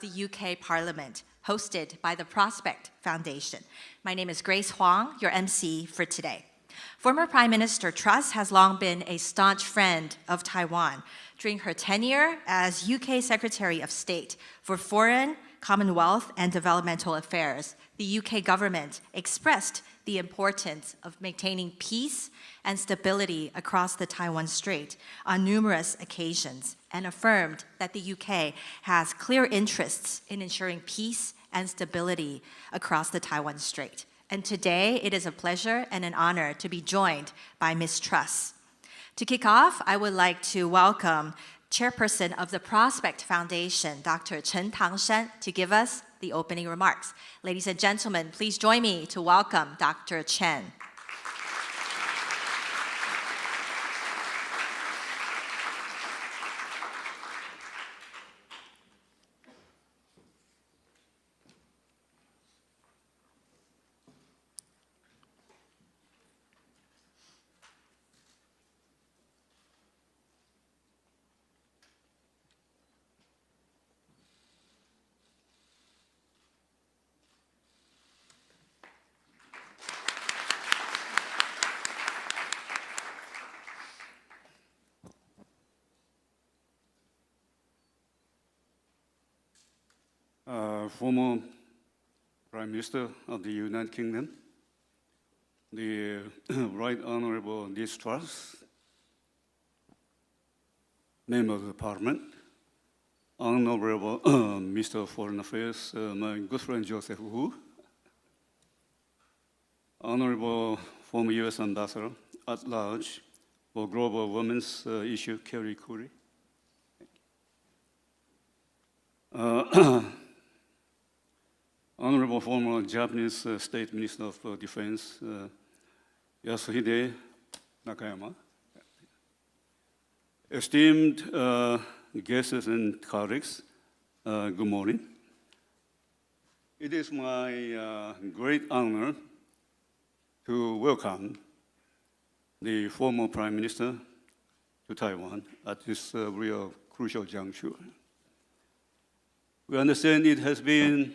the UK Parliament, hosted by the Prospect Foundation. My name is Grace Huang, your MC for today. Former Prime Minister Truss has long been a staunch friend of Taiwan. During her tenure as UK Secretary of State for Foreign, Commonwealth and Developmental Affairs, the UK government expressed the importance of maintaining peace and stability across the Taiwan Strait on numerous occasions and affirmed that the UK has clear interests in ensuring peace and stability across the Taiwan Strait. And today, it is a pleasure and an honor to be joined by Ms. Truss. To kick off, I would like to welcome Chairperson of the Prospect Foundation, Dr. Chen Tangshan, to give us the opening remarks. Ladies and gentlemen, please join me to welcome Dr. Chen. Former Prime Minister of the United Kingdom, the Right Honorable Liz Truss, Member of the Parliament, Honorable Mr. Foreign Affairs, my good friend Joseph Wu, Honorable former U.S. Ambassador at Large for Global Women's Issue, Kerry Curry, Honorable former Japanese State Minister of Defense, Yasuhide Nakayama, esteemed guests and colleagues, good morning. It is my great honor to welcome the former Prime Minister to Taiwan at this real crucial juncture. We understand it has been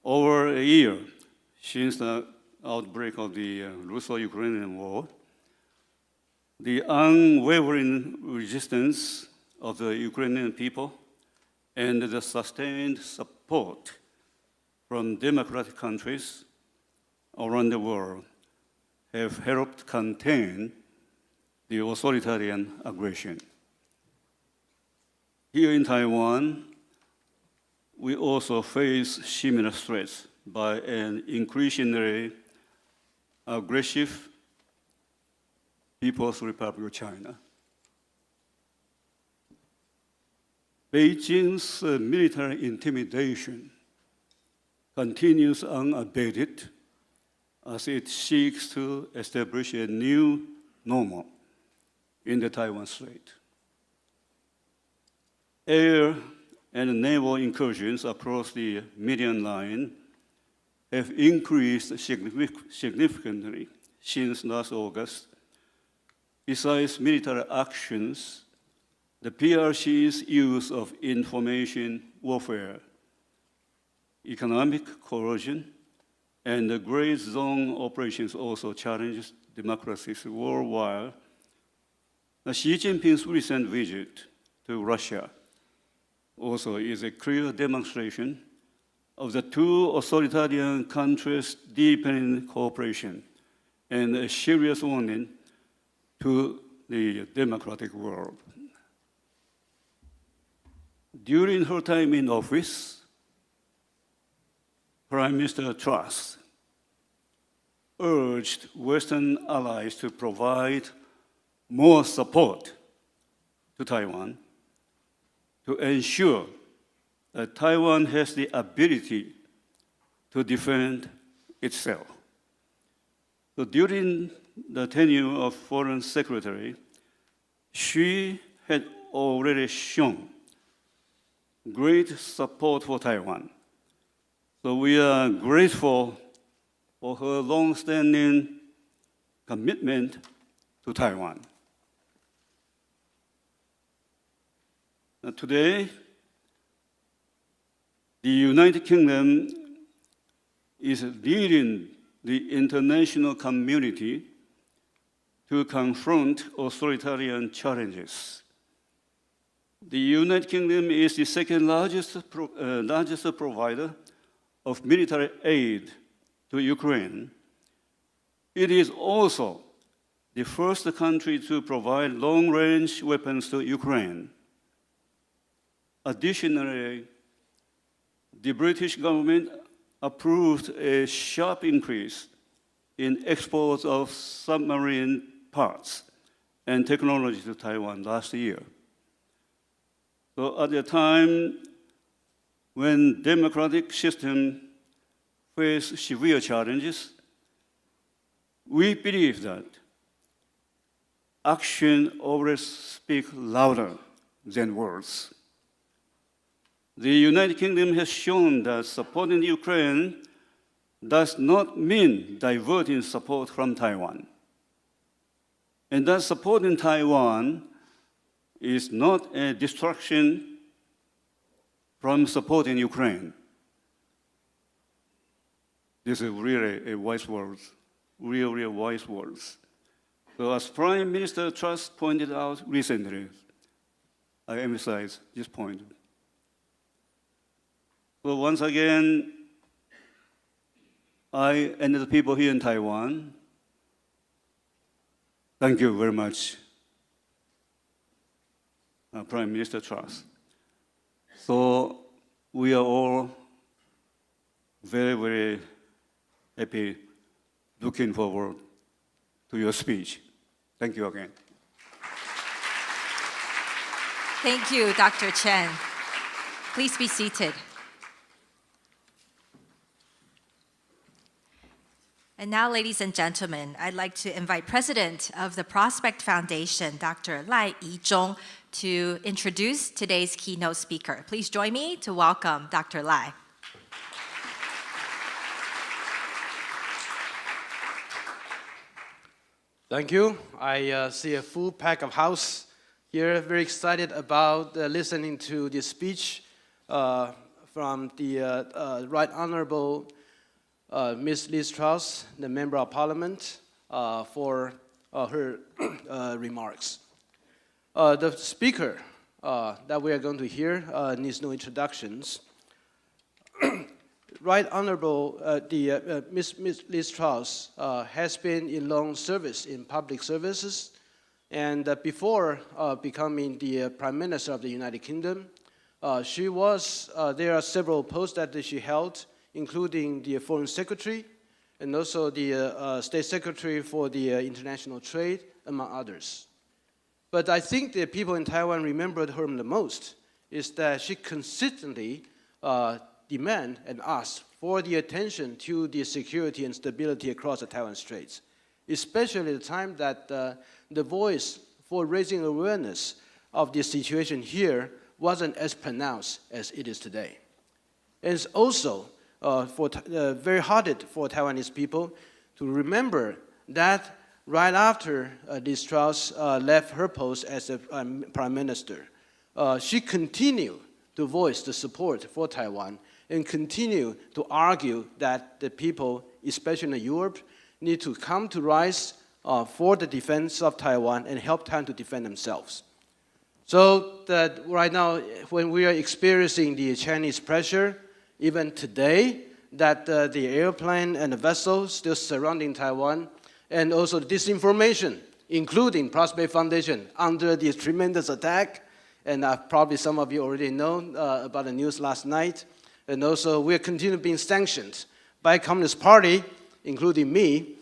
over a year since the outbreak of the Russo-Ukrainian war. The unwavering resistance of the Ukrainian people and the sustained support from democratic countries around the world have helped contain the authoritarian aggression. Here in Taiwan, we also face similar threats by an increasingly aggressive People's Republic of China. Beijing's military intimidation continues unabated as it seeks to establish a new normal in the Taiwan Strait. Air and naval incursions across the median line have increased significantly since last August. Besides military actions, the PRC's use of information warfare, economic coercion, and the gray zone operations also challenge democracies worldwide. Xi Jinping's recent visit to Russia also is a clear demonstration of the two authoritarian countries' deepening cooperation and a serious warning to the democratic world. During her time in office, Prime Minister Truss urged Western allies to provide more support to Taiwan to ensure that Taiwan has the ability to defend itself. So during the tenure of Foreign Secretary, she had already shown great support for Taiwan. So we are grateful for her long-standing commitment to Taiwan. Today, The United Kingdom is leading the international community to confront authoritarian challenges. The United Kingdom is the second largest provider of military aid to Ukraine. It is also the first country to provide long-range weapons to Ukraine. Additionally, the British government approved a sharp increase in exports of submarine parts and technology to Taiwan last year. So at a time when democratic system face severe challenges, we believe that action always speaks louder than words. The United Kingdom has shown that supporting Ukraine does not mean diverting support from Taiwan, and that supporting Taiwan is not a distraction from supporting Ukraine. This is really a wise words, really wise words. So as Prime Minister Truss pointed out recently, I emphasize this point. So once again, I and the people here in Taiwan, thank you very much, Prime Minister Truss. So we are all very, very happy, looking forward to your speech. Thank you again. Thank you, Dr. Chen. Please be seated. And now, ladies and gentlemen, I'd like to invite President of the Prospect Foundation, Dr. Lai Yizhong, to introduce today's keynote speaker. Please join me to welcome Dr. Lai. Thank you. I see a full pack of house here. Very excited about listening to the speech from the Right Honorable Ms. Liz Truss, the Member of Parliament, for her remarks. The speaker that we are going to hear needs no introductions. Right Honorable Ms. Liz Truss has been in long service in public services, and before becoming the Prime Minister of the United Kingdom, there are several posts that she held, including the Foreign Secretary and also the State Secretary for the International Trade, among others. But I think the people in Taiwan remembered her the most is that she consistently demand and ask for the attention to the security and stability across the Taiwan Straits, especially the time that the voice for raising awareness of the situation here wasn't as pronounced as it is today. And it's also very hard for Taiwanese people to remember that right after Liz Truss left her post as a Prime Minister, she continued to voice the support for Taiwan and continue to argue that the people, especially in Europe, need to come to rise for the defense of Taiwan and help Taiwan to defend themselves. So that right now, when we are experiencing the Chinese pressure, even today, that the airplane and the vessels still surrounding Taiwan, and also disinformation, including Prospect Foundation, under this tremendous attack, and probably some of you already know about the news last night. And also, we are continuing being sanctioned by Communist Party, including me,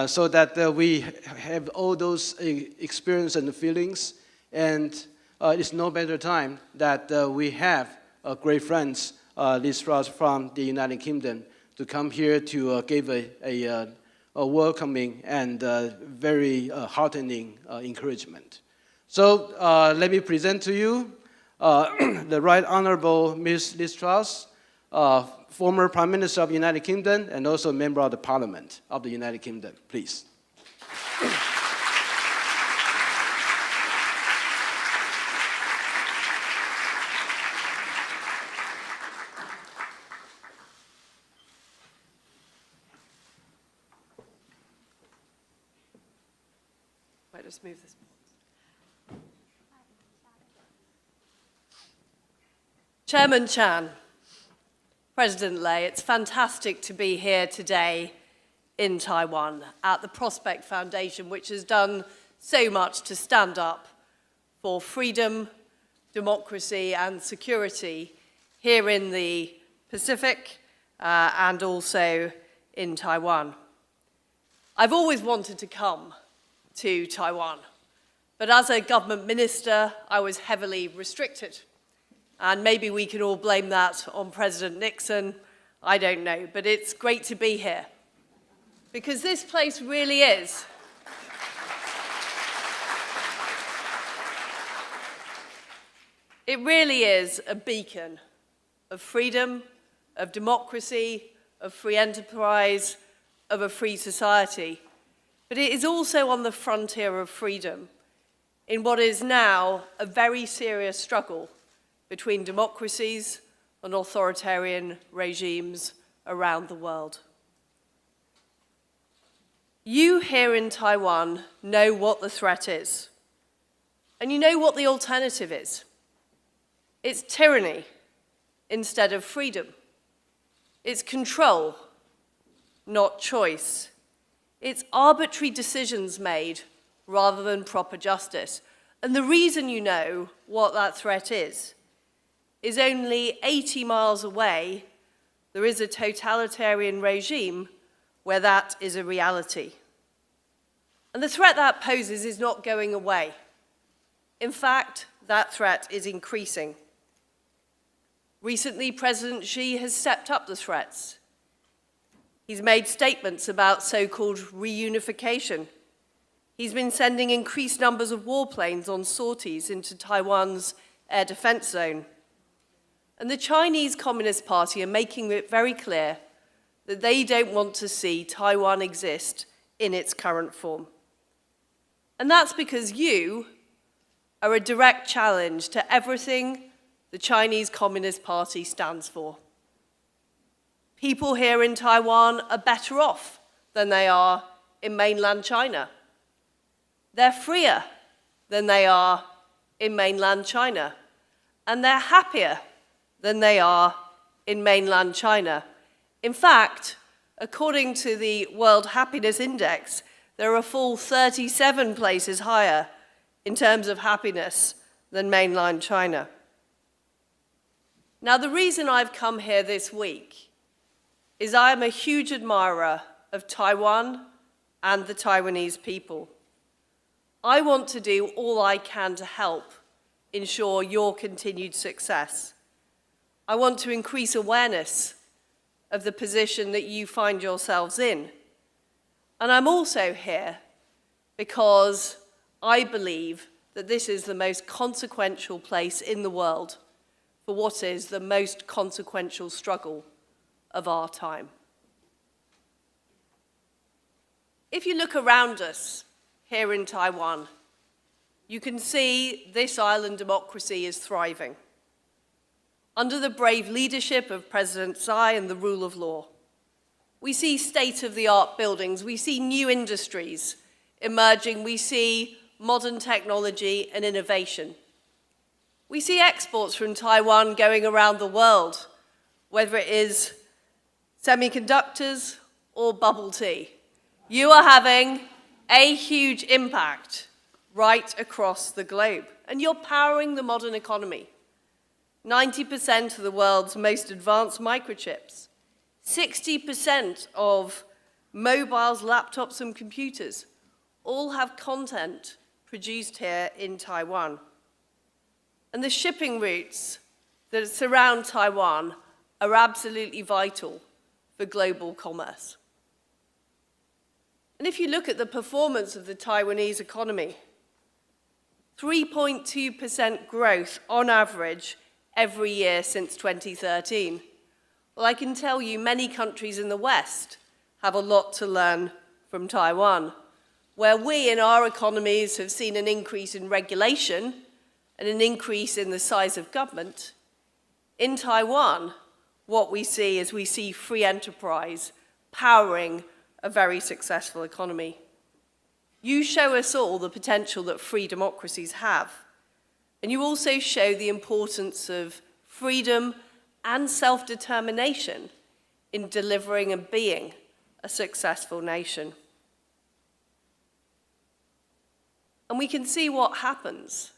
so that we have all those experiences and feelings. And it's no better time that we have great friends, Liz Truss from the United Kingdom, to come here to give a welcoming and very heartening encouragement. So let me present to you the Right Honorable Ms. Liz Truss, former Prime Minister of the United Kingdom and also member of the Parliament of the United Kingdom. Please. just move this. Chairman Chan, President Lei, it's fantastic to be here today in Taiwan at the Prospect Foundation, which has done so much to stand up for freedom, democracy and security here in the Pacific and also in Taiwan. I've always wanted to come to Taiwan, but as a government minister, I was heavily restricted. And maybe we can all blame that on President Nixon, I don't know, but it's great to be here. Because this place really is it really is a beacon of freedom, of democracy, of free enterprise, of a free society. But it is also on the frontier of freedom in what is now a very serious struggle between democracies and authoritarian regimes around the world. You here in Taiwan know what the threat is, and you know what the alternative is. It's tyranny instead of freedom. It's control, not choice. It's arbitrary decisions made rather than proper justice. And the reason you know what that threat is only 80 miles away, there is a totalitarian regime where that is a reality. And the threat that poses is not going away. In fact, that threat is increasing. Recently, President Xi has stepped up the threats. He's made statements about so-called reunification. He's been sending increased numbers of warplanes on sorties into Taiwan's air defense zone. And the Chinese Communist Party are making it very clear that they don't want to see Taiwan exist in its current form. And that's because you are a direct challenge to everything the Chinese Communist Party stands for. People here in Taiwan are better off than they are in mainland China. They're freer than they are in mainland China. And they're happier than they are in mainland China. In fact, according to the World Happiness Index, there are a full 37 places higher in terms of happiness than mainland China. Now, the reason I've come here this week is I am a huge admirer of Taiwan and the Taiwanese people. I want to do all I can to help ensure your continued success. I want to increase awareness of the position that you find yourselves in. And I'm also here because I believe that this is the most consequential place in the world for what is the most consequential struggle of our time. If you look around us here in Taiwan, you can see this island democracy is thriving. Under the brave leadership of President Tsai and the rule of law, we see state-of-the-art buildings, we see new industries emerging, we see modern technology and innovation. We see exports from Taiwan going around the world, whether it is semiconductors or bubble tea. You are having a huge impact right across the globe, and you're powering the modern economy. 90% of the world's most advanced microchips, 60% of mobiles, laptops, and computers all have content produced here in Taiwan. And the shipping routes that surround Taiwan are absolutely vital for global commerce. And if you look at the performance of the Taiwanese economy, 3.2% growth on average every year since 2013. Well, I can tell you many countries in the West have a lot to learn from Taiwan, where we in our economies have seen an increase in regulation and an increase in the size of government. In Taiwan, what we see is we see free enterprise powering a very successful economy. You show us all the potential that free democracies have. And you also show the importance of freedom and self-determination in delivering and being a successful nation. And we can see what happens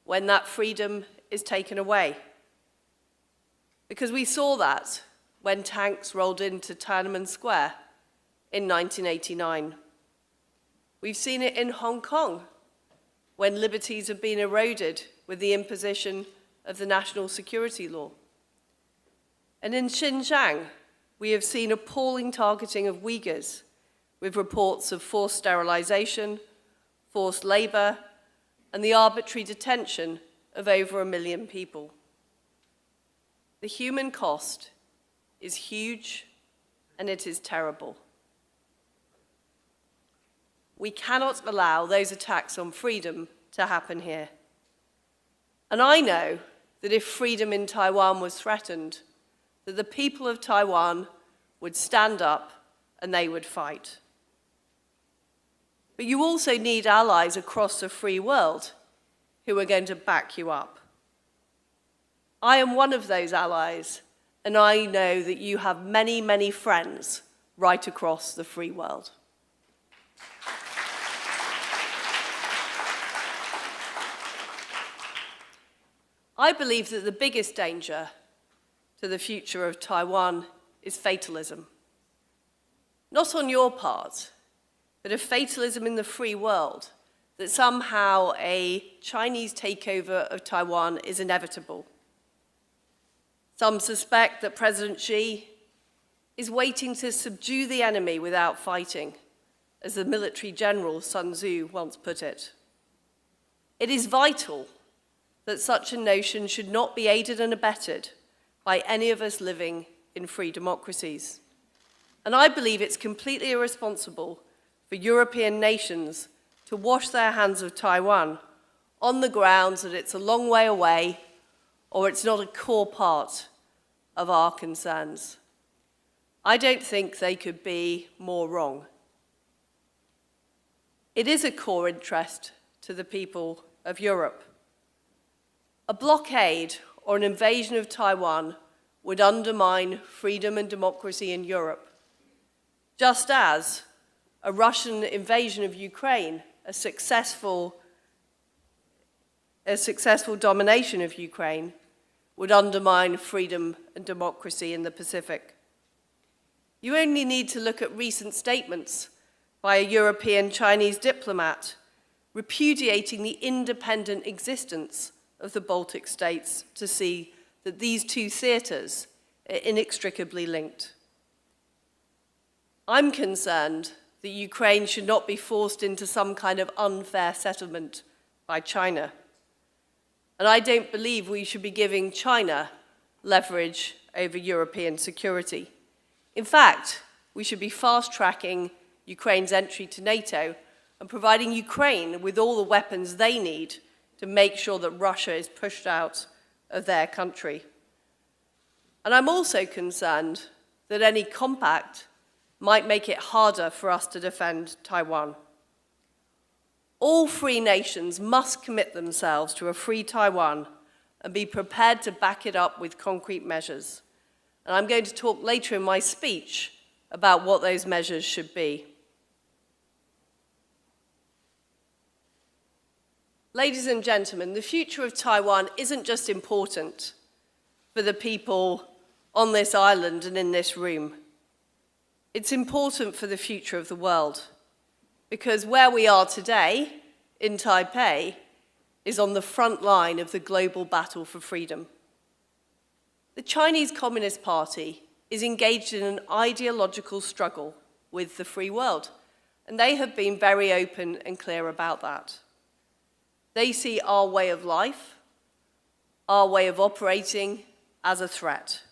when that freedom is taken away. Because we saw that when tanks rolled into Tiananmen Square in 1989. We've seen it in Hong Kong, when liberties have been eroded with the imposition of the national security law. And in Xinjiang, we have seen appalling targeting of Uyghurs, with reports of forced sterilization, forced labor, and the arbitrary detention of over 1 million people. The human cost is huge, and it is terrible. We cannot allow those attacks on freedom to happen here. And I know that if freedom in Taiwan was threatened, that the people of Taiwan would stand up and they would fight. But you also need allies across the free world who are going to back you up. I am one of those allies, and I know that you have many, many friends right across the free world. I believe that the biggest danger to the future of Taiwan is fatalism. Not on your part, but a fatalism in the free world, that somehow a Chinese takeover of Taiwan is inevitable. Some suspect that President Xi is waiting to subdue the enemy without fighting, as the military general Sun Tzu once put it. It is vital that such a notion should not be aided and abetted by any of us living in free democracies. And I believe it's completely irresponsible for European nations to wash their hands of Taiwan on the grounds that it's a long way away or it's not a core part of our concerns. I don't think they could be more wrong. It is a core interest to the people of Europe. A blockade or an invasion of Taiwan would undermine freedom and democracy in Europe, just as a Russian invasion of Ukraine, a successful domination of Ukraine, would undermine freedom and democracy in the Pacific. You only need to look at recent statements by a European Chinese diplomat repudiating the independent existence of the Baltic states to see that these two theatres are inextricably linked. I'm concerned that Ukraine should not be forced into some kind of unfair settlement by China. And I don't believe we should be giving China leverage over European security. In fact, we should be fast-tracking Ukraine's entry to NATO and providing Ukraine with all the weapons they need to make sure that Russia is pushed out of their country. And I'm also concerned that any compact might make it harder for us to defend Taiwan. All free nations must commit themselves to a free Taiwan and be prepared to back it up with concrete measures. And I'm going to talk later in my speech about what those measures should be. Ladies and gentlemen, the future of Taiwan isn't just important for the people on this island and in this room. It's important for the future of the world, because where we are today, in Taipei, is on the front line of the global battle for freedom. The Chinese Communist Party is engaged in an ideological struggle with the free world, and they have been very open and clear about that. They see our way of life, our way of operating, as a threat.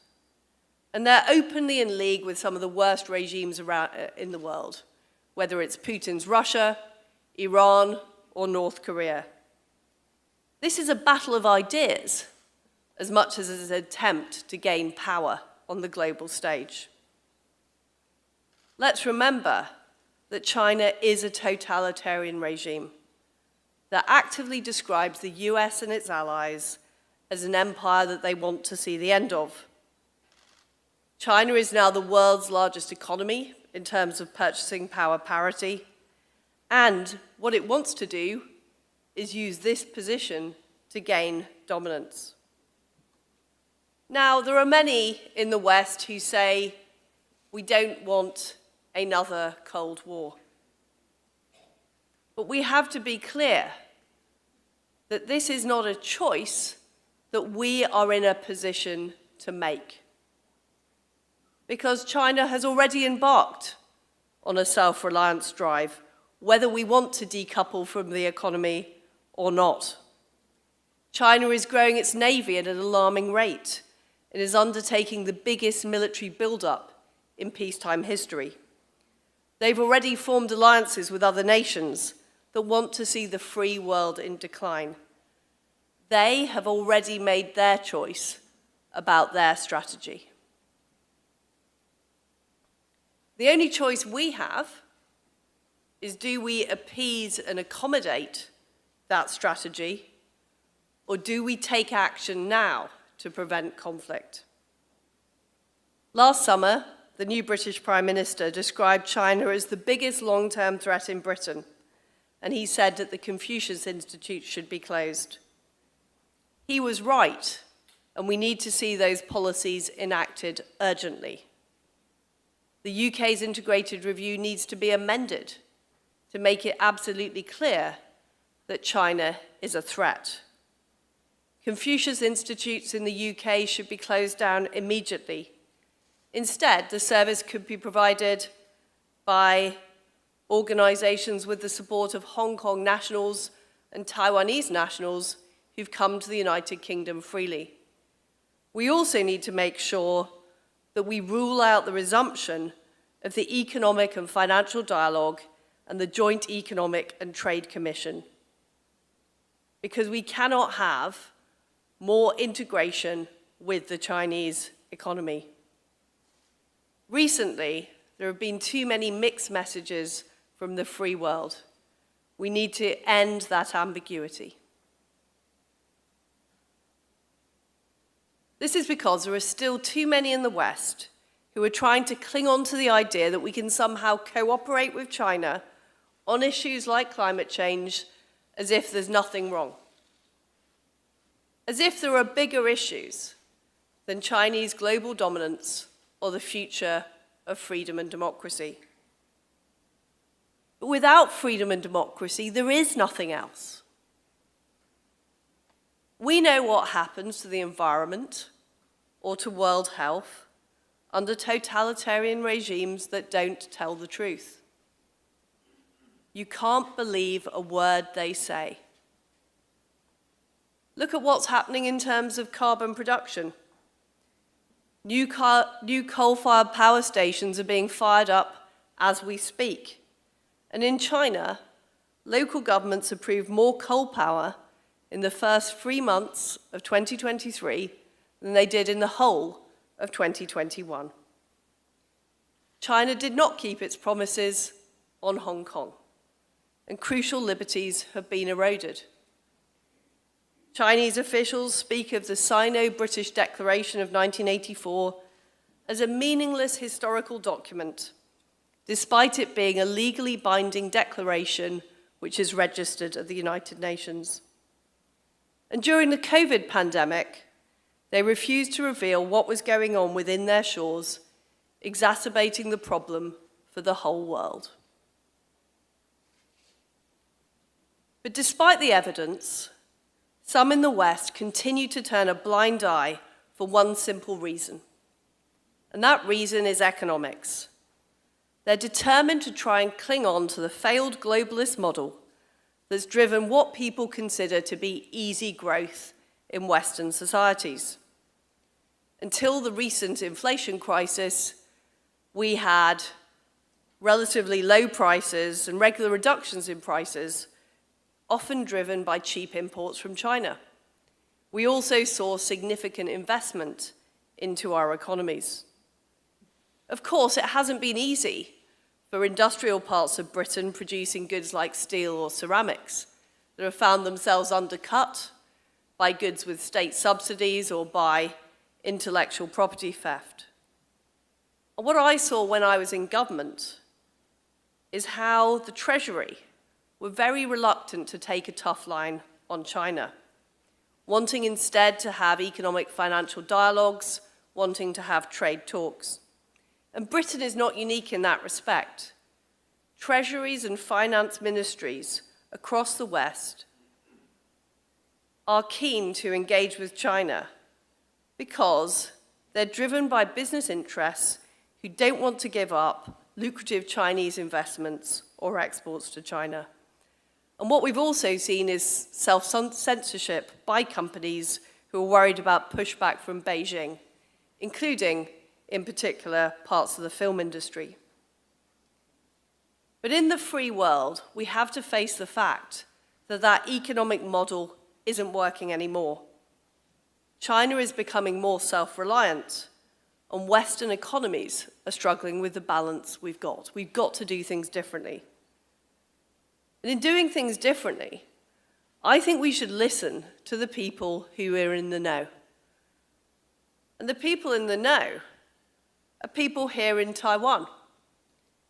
And they're openly in league with some of the worst regimes around, in the world, whether it's Putin's Russia, Iran, or North Korea. This is a battle of ideas, as much as it is an attempt to gain power on the global stage. Let's remember that China is a totalitarian regime that actively describes the US and its allies as an empire that they want to see the end of. China is now the world's largest economy in terms of purchasing power parity, and what it wants to do is use this position to gain dominance. Now, there are many in the West who say we don't want another Cold War. But we have to be clear that this is not a choice that we are in a position to make. Because China has already embarked on a self-reliance drive, whether we want to decouple from the economy or not. China is growing its navy at an alarming rate and is undertaking the biggest military build-up in peacetime history. They've already formed alliances with other nations that want to see the free world in decline. They have already made their choice about their strategy. The only choice we have is, do we appease and accommodate that strategy, or do we take action now to prevent conflict? Last summer, the new British Prime Minister described China as the biggest long-term threat in Britain, and he said that the Confucius Institute should be closed. He was right, and we need to see those policies enacted urgently. The UK's integrated review needs to be amended to make it absolutely clear that China is a threat. Confucius Institutes in the UK should be closed down immediately. Instead, the service could be provided by organizations with the support of Hong Kong nationals and Taiwanese nationals who've come to the United Kingdom freely. We also need to make sure that we rule out the resumption of the Economic and Financial Dialogue and the Joint Economic and Trade Commission, because we cannot have more integration with the Chinese economy. Recently, there have been too many mixed messages from the free world. We need to end that ambiguity. This is because there are still too many in the West who are trying to cling on to the idea that we can somehow cooperate with China on issues like climate change as if there's nothing wrong. As if there are bigger issues than Chinese global dominance or the future of freedom and democracy. But without freedom and democracy, there is nothing else. We know what happens to the environment or to world health under totalitarian regimes that don't tell the truth. You can't believe a word they say. Look at what's happening in terms of carbon production. New coal-fired power stations are being fired up as we speak. And in China, local governments approved more coal power in the first 3 months of 2023 than they did in the whole of 2021. China did not keep its promises on Hong Kong, and crucial liberties have been eroded. Chinese officials speak of the Sino-British Declaration of 1984 as a meaningless historical document, despite it being a legally binding declaration which is registered at the United Nations. And during the COVID pandemic, they refused to reveal what was going on within their shores, exacerbating the problem for the whole world. But despite the evidence, some in the West continue to turn a blind eye for one simple reason, and that reason is economics. They're determined to try and cling on to the failed globalist model that's driven what people consider to be easy growth in Western societies. Until the recent inflation crisis, we had relatively low prices and regular reductions in prices, often driven by cheap imports from China. We also saw significant investment into our economies. Of course, it hasn't been easy for industrial parts of Britain producing goods like steel or ceramics that have found themselves undercut by goods with state subsidies or by intellectual property theft. And what I saw when I was in government is how the Treasury were very reluctant to take a tough line on China, wanting instead to have economic financial dialogues, wanting to have trade talks. And Britain is not unique in that respect. Treasuries and finance ministries across the West are keen to engage with China because they're driven by business interests who don't want to give up lucrative Chinese investments or exports to China. And what we've also seen is self-censorship by companies who are worried about pushback from Beijing, including, in particular, parts of the film industry. But in the free world, we have to face the fact that that economic model isn't working anymore. China is becoming more self-reliant, and Western economies are struggling with the balance we've got. We've got to do things differently. And in doing things differently, I think we should listen to the people who are in the know. And the people in the know are people here in Taiwan,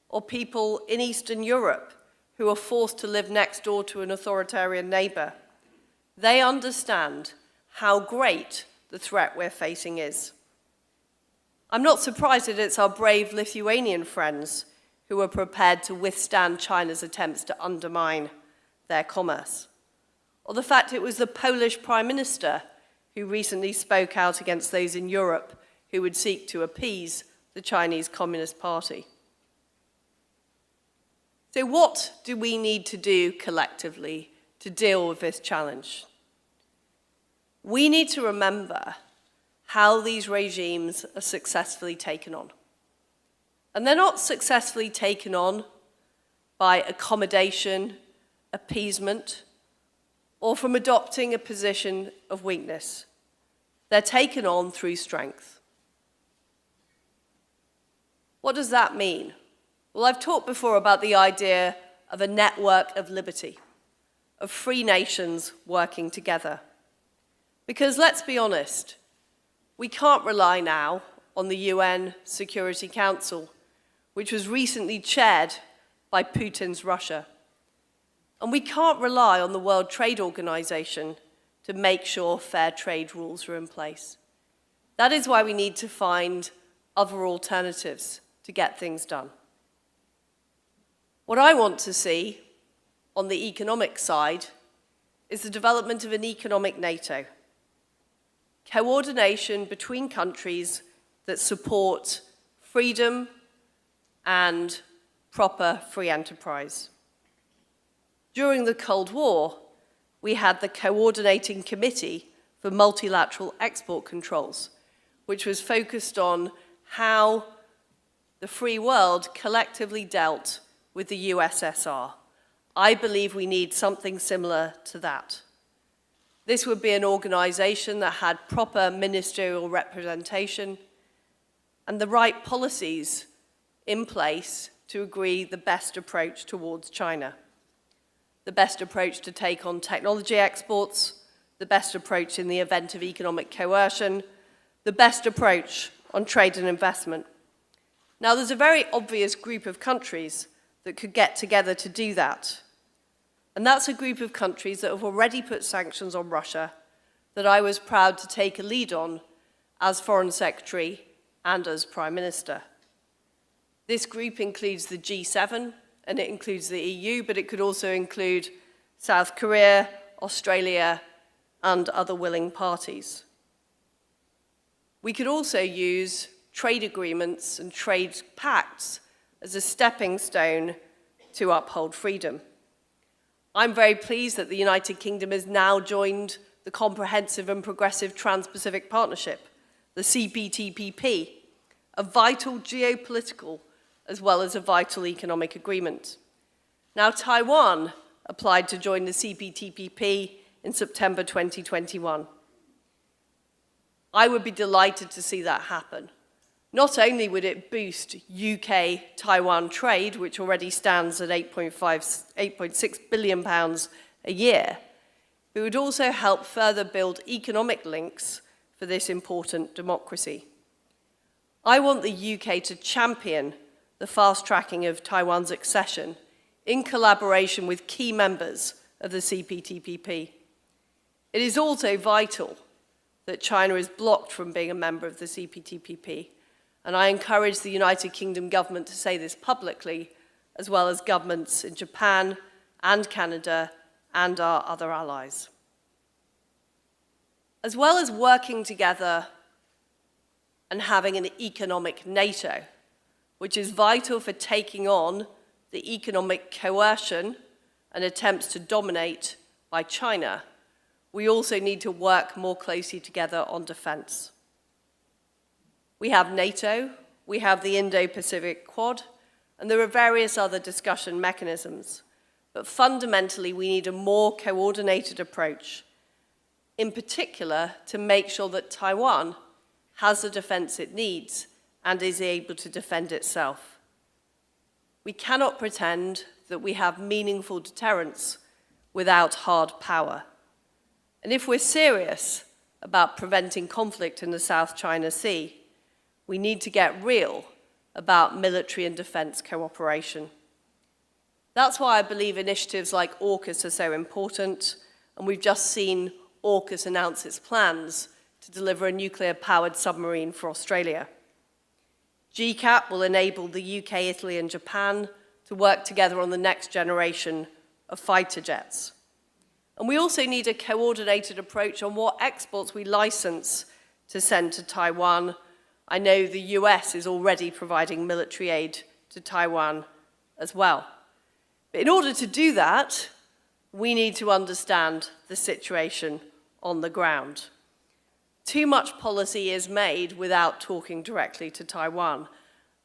or people in Eastern Europe who are forced to live next door to an authoritarian neighbor. They understand how great the threat we're facing is. I'm not surprised that it's our brave Lithuanian friends who are prepared to withstand China's attempts to undermine their commerce. Or the fact it was the Polish Prime Minister who recently spoke out against those in Europe who would seek to appease the Chinese Communist Party. So what do we need to do collectively to deal with this challenge? We need to remember how these regimes are successfully taken on. And they're not successfully taken on by accommodation, appeasement, or from adopting a position of weakness. They're taken on through strength. What does that mean? Well, I've talked before about the idea of a network of liberty, of free nations working together. Because let's be honest, we can't rely now on the UN Security Council, which was recently chaired by Putin's Russia. And we can't rely on the World Trade Organization to make sure fair trade rules are in place. That is why we need to find other alternatives to get things done. What I want to see on the economic side is the development of an economic NATO. Coordination between countries that support freedom and proper free enterprise. During the Cold War, we had the Coordinating Committee for Multilateral Export Controls, which was focused on how the free world collectively dealt with the USSR. I believe we need something similar to that. This would be an organization that had proper ministerial representation and the right policies in place to agree the best approach towards China. The best approach to take on technology exports, the best approach in the event of economic coercion, the best approach on trade and investment. Now, there's a very obvious group of countries that could get together to do that. And that's a group of countries that have already put sanctions on Russia that I was proud to take a lead on as Foreign Secretary and as Prime Minister. This group includes the G7, and it includes the EU, but it could also include South Korea, Australia, and other willing parties. We could also use trade agreements and trade pacts as a stepping stone to uphold freedom. I'm very pleased that the United Kingdom has now joined the Comprehensive and Progressive Trans-Pacific Partnership, the CPTPP, a vital geopolitical as well as a vital economic agreement. Now, Taiwan applied to join the CPTPP in September 2021. I would be delighted to see that happen, Not only would it boost UK-Taiwan trade, which already stands at £8.6 billion a year, but it would also help further build economic links for this important democracy. I want the UK to champion the fast-tracking of Taiwan's accession in collaboration with key members of the CPTPP. It is also vital that China is blocked from being a member of the CPTPP, and I encourage the United Kingdom government to say this publicly, as well as governments in Japan and Canada and our other allies. As well as working together and having an economic NATO, which is vital for taking on the economic coercion and attempts to dominate by China, we also need to work more closely together on defense. We have NATO, we have the Indo-Pacific Quad, and there are various other discussion mechanisms. But fundamentally, we need a more coordinated approach, in particular to make sure that Taiwan has the defense it needs and is able to defend itself. We cannot pretend that we have meaningful deterrence without hard power. And if we're serious about preventing conflict in the South China Sea, we need to get real about military and defense cooperation. That's why I believe initiatives like AUKUS are so important, and we've just seen AUKUS announce its plans to deliver a nuclear-powered submarine for Australia. GCAP will enable the UK, Italy, and Japan to work together on the next generation of fighter jets. And we also need a coordinated approach on what exports we license to send to Taiwan. I know the US is already providing military aid to Taiwan as well. But in order to do that, we need to understand the situation on the ground. Too much policy is made without talking directly to Taiwan.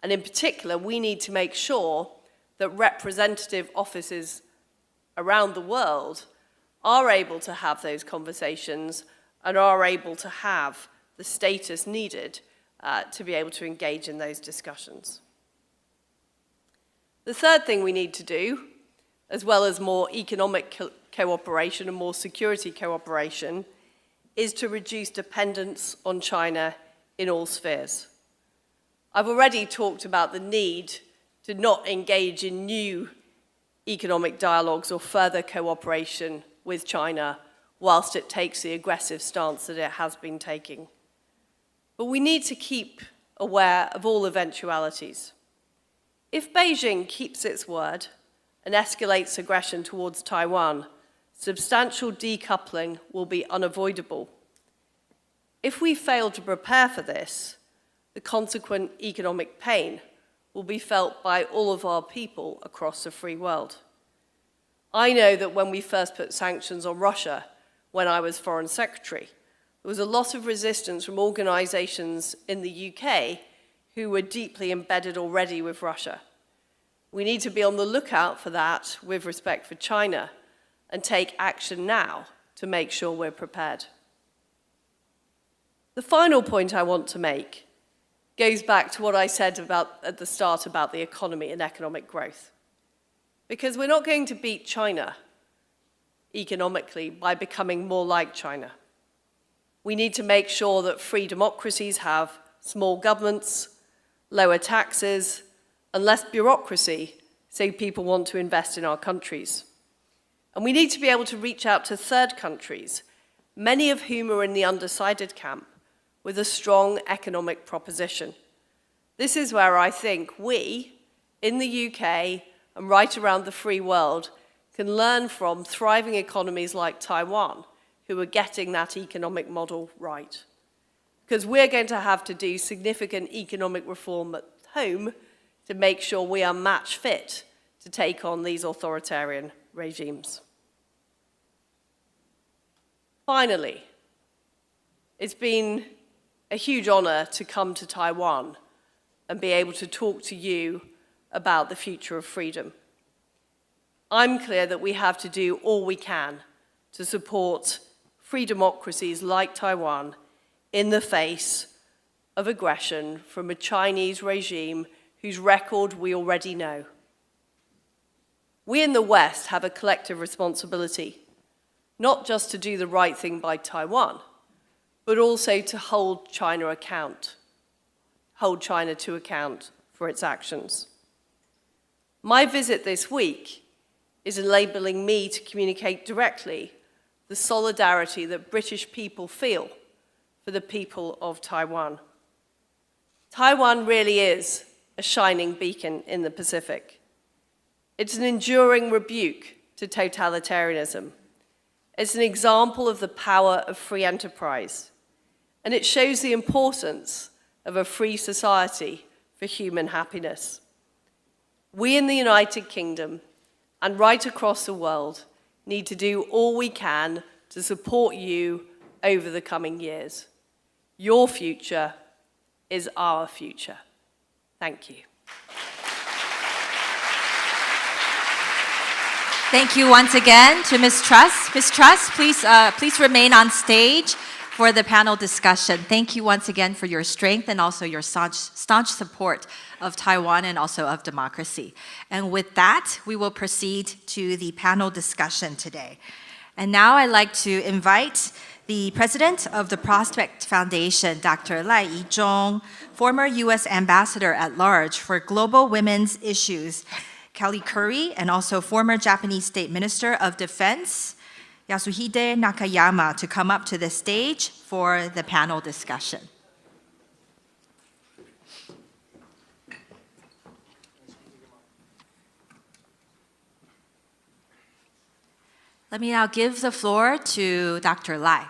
And in particular, we need to make sure that representative offices around the world are able to have those conversations and are able to have the status needed to be able to engage in those discussions. The third thing we need to do, as well as more economic cooperation and more security cooperation, is to reduce dependence on China in all spheres. I've already talked about the need to not engage in new economic dialogues or further cooperation with China whilst it takes the aggressive stance that it has been taking. But we need to keep aware of all eventualities. If Beijing keeps its word and escalates aggression towards Taiwan, substantial decoupling will be unavoidable. If we fail to prepare for this, the consequent economic pain will be felt by all of our people across the free world. I know that when we first put sanctions on Russia, when I was Foreign Secretary, there was a lot of resistance from organizations in the UK who were deeply embedded already with Russia. We need to be on the lookout for that with respect for China and take action now to make sure we're prepared. The final point I want to make goes back to what I said at the start about the economy and economic growth. Because we're not going to beat China economically by becoming more like China. We need to make sure that free democracies have small governments, lower taxes, and less bureaucracy so people want to invest in our countries. And we need to be able to reach out to third countries, many of whom are in the undecided camp, with a strong economic proposition. This is where I think we, in the UK and right around the free world, can learn from thriving economies like Taiwan, who are getting that economic model right. Because we're going to have to do significant economic reform at home to make sure we are match fit to take on these authoritarian regimes. Finally, it's been a huge honor to come to Taiwan and be able to talk to you about the future of freedom. I'm clear that we have to do all we can to support free democracies like Taiwan in the face of aggression from a Chinese regime whose record we already know. We in the West have a collective responsibility, not just to do the right thing by Taiwan, but also to hold China to account for its actions. My visit this week is enabling me to communicate directly the solidarity that British people feel for the people of Taiwan. Taiwan really is a shining beacon in the Pacific. It's an enduring rebuke to totalitarianism. It's an example of the power of free enterprise, and it shows the importance of a free society for human happiness. We in the United Kingdom and right across the world need to do all we can to support you over the coming years. Your future is our future. Thank you. Thank you once again to Ms. Truss. Ms. Truss, please remain on stage for the panel discussion. Thank you once again for your strength and also your staunch support of Taiwan and also of democracy. And with that, we will proceed to the panel discussion today. And now I'd like to invite the president of the Prospect Foundation, Dr. Lai Yizhong, former U.S. Ambassador at Large for Global Women's Issues, Kelly Curry, and also former Japanese State Minister of Defense, Yasuhide Nakayama, to come up to the stage for the panel discussion. Let me now give the floor to Dr. Lai.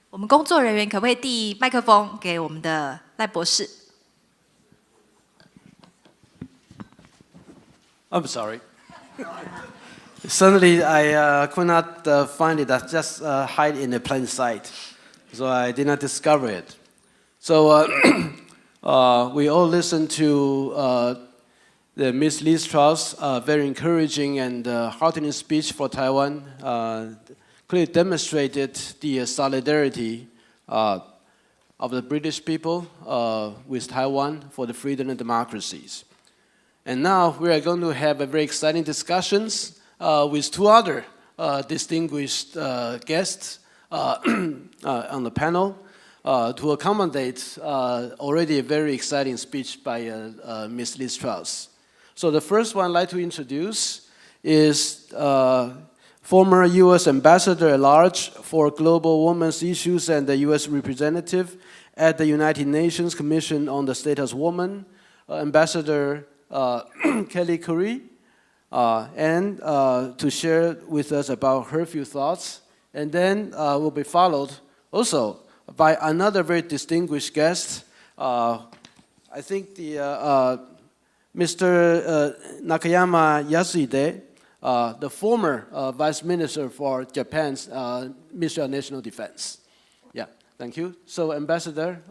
我们工作人员可不可以递麦克风给我们的赖博士？ I'm sorry. Suddenly, I could not find it. I just hide in the plain sight, so I did not discover it. So we all listened to the Ms. Liz Truss' very encouraging and heartening speech for Taiwan. Clearly demonstrated the solidarity of the British people with Taiwan for the freedom and democracies. And now we are going to have a very exciting discussions with two other distinguished guests on the panel to accommodate already a very exciting speech by Ms. Liz Truss. So the first one I'd like to introduce is former U.S. Ambassador at Large for Global Women's Issues and the U.S. Representative at the United Nations Commission on the Status of Women, Ambassador Kelly Curry, and to share with us about her few thoughts. And then will be followed also by another very distinguished guest. I think the Mr. Nakayama Yasuhide, the former Vice Minister for Japan's Ministry of National Defense. Yeah, thank you. So Ambassador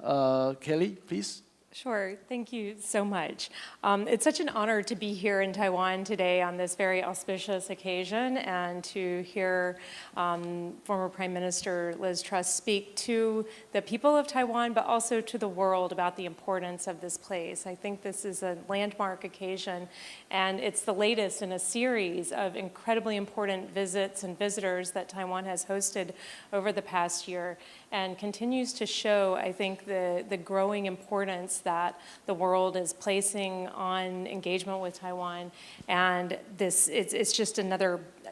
Kelly, please. Sure, thank you so much. It's such an honor to be here in Taiwan today on this very auspicious occasion and to hear former Prime Minister Liz Truss speak to the people of Taiwan, but also to the world about the importance of this place. I think this is a landmark occasion, and it's the latest in a series of incredibly important visits and visitors that Taiwan has hosted over the past year, and continues to show, I think, the growing importance that the world is placing on engagement with Taiwan. And it's just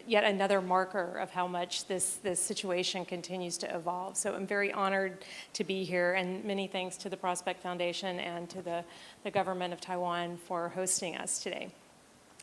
yet another marker of how much this situation continues to evolve. So I'm very honored to be here, and many thanks to the Prospect Foundation and to the government of Taiwan for hosting us today.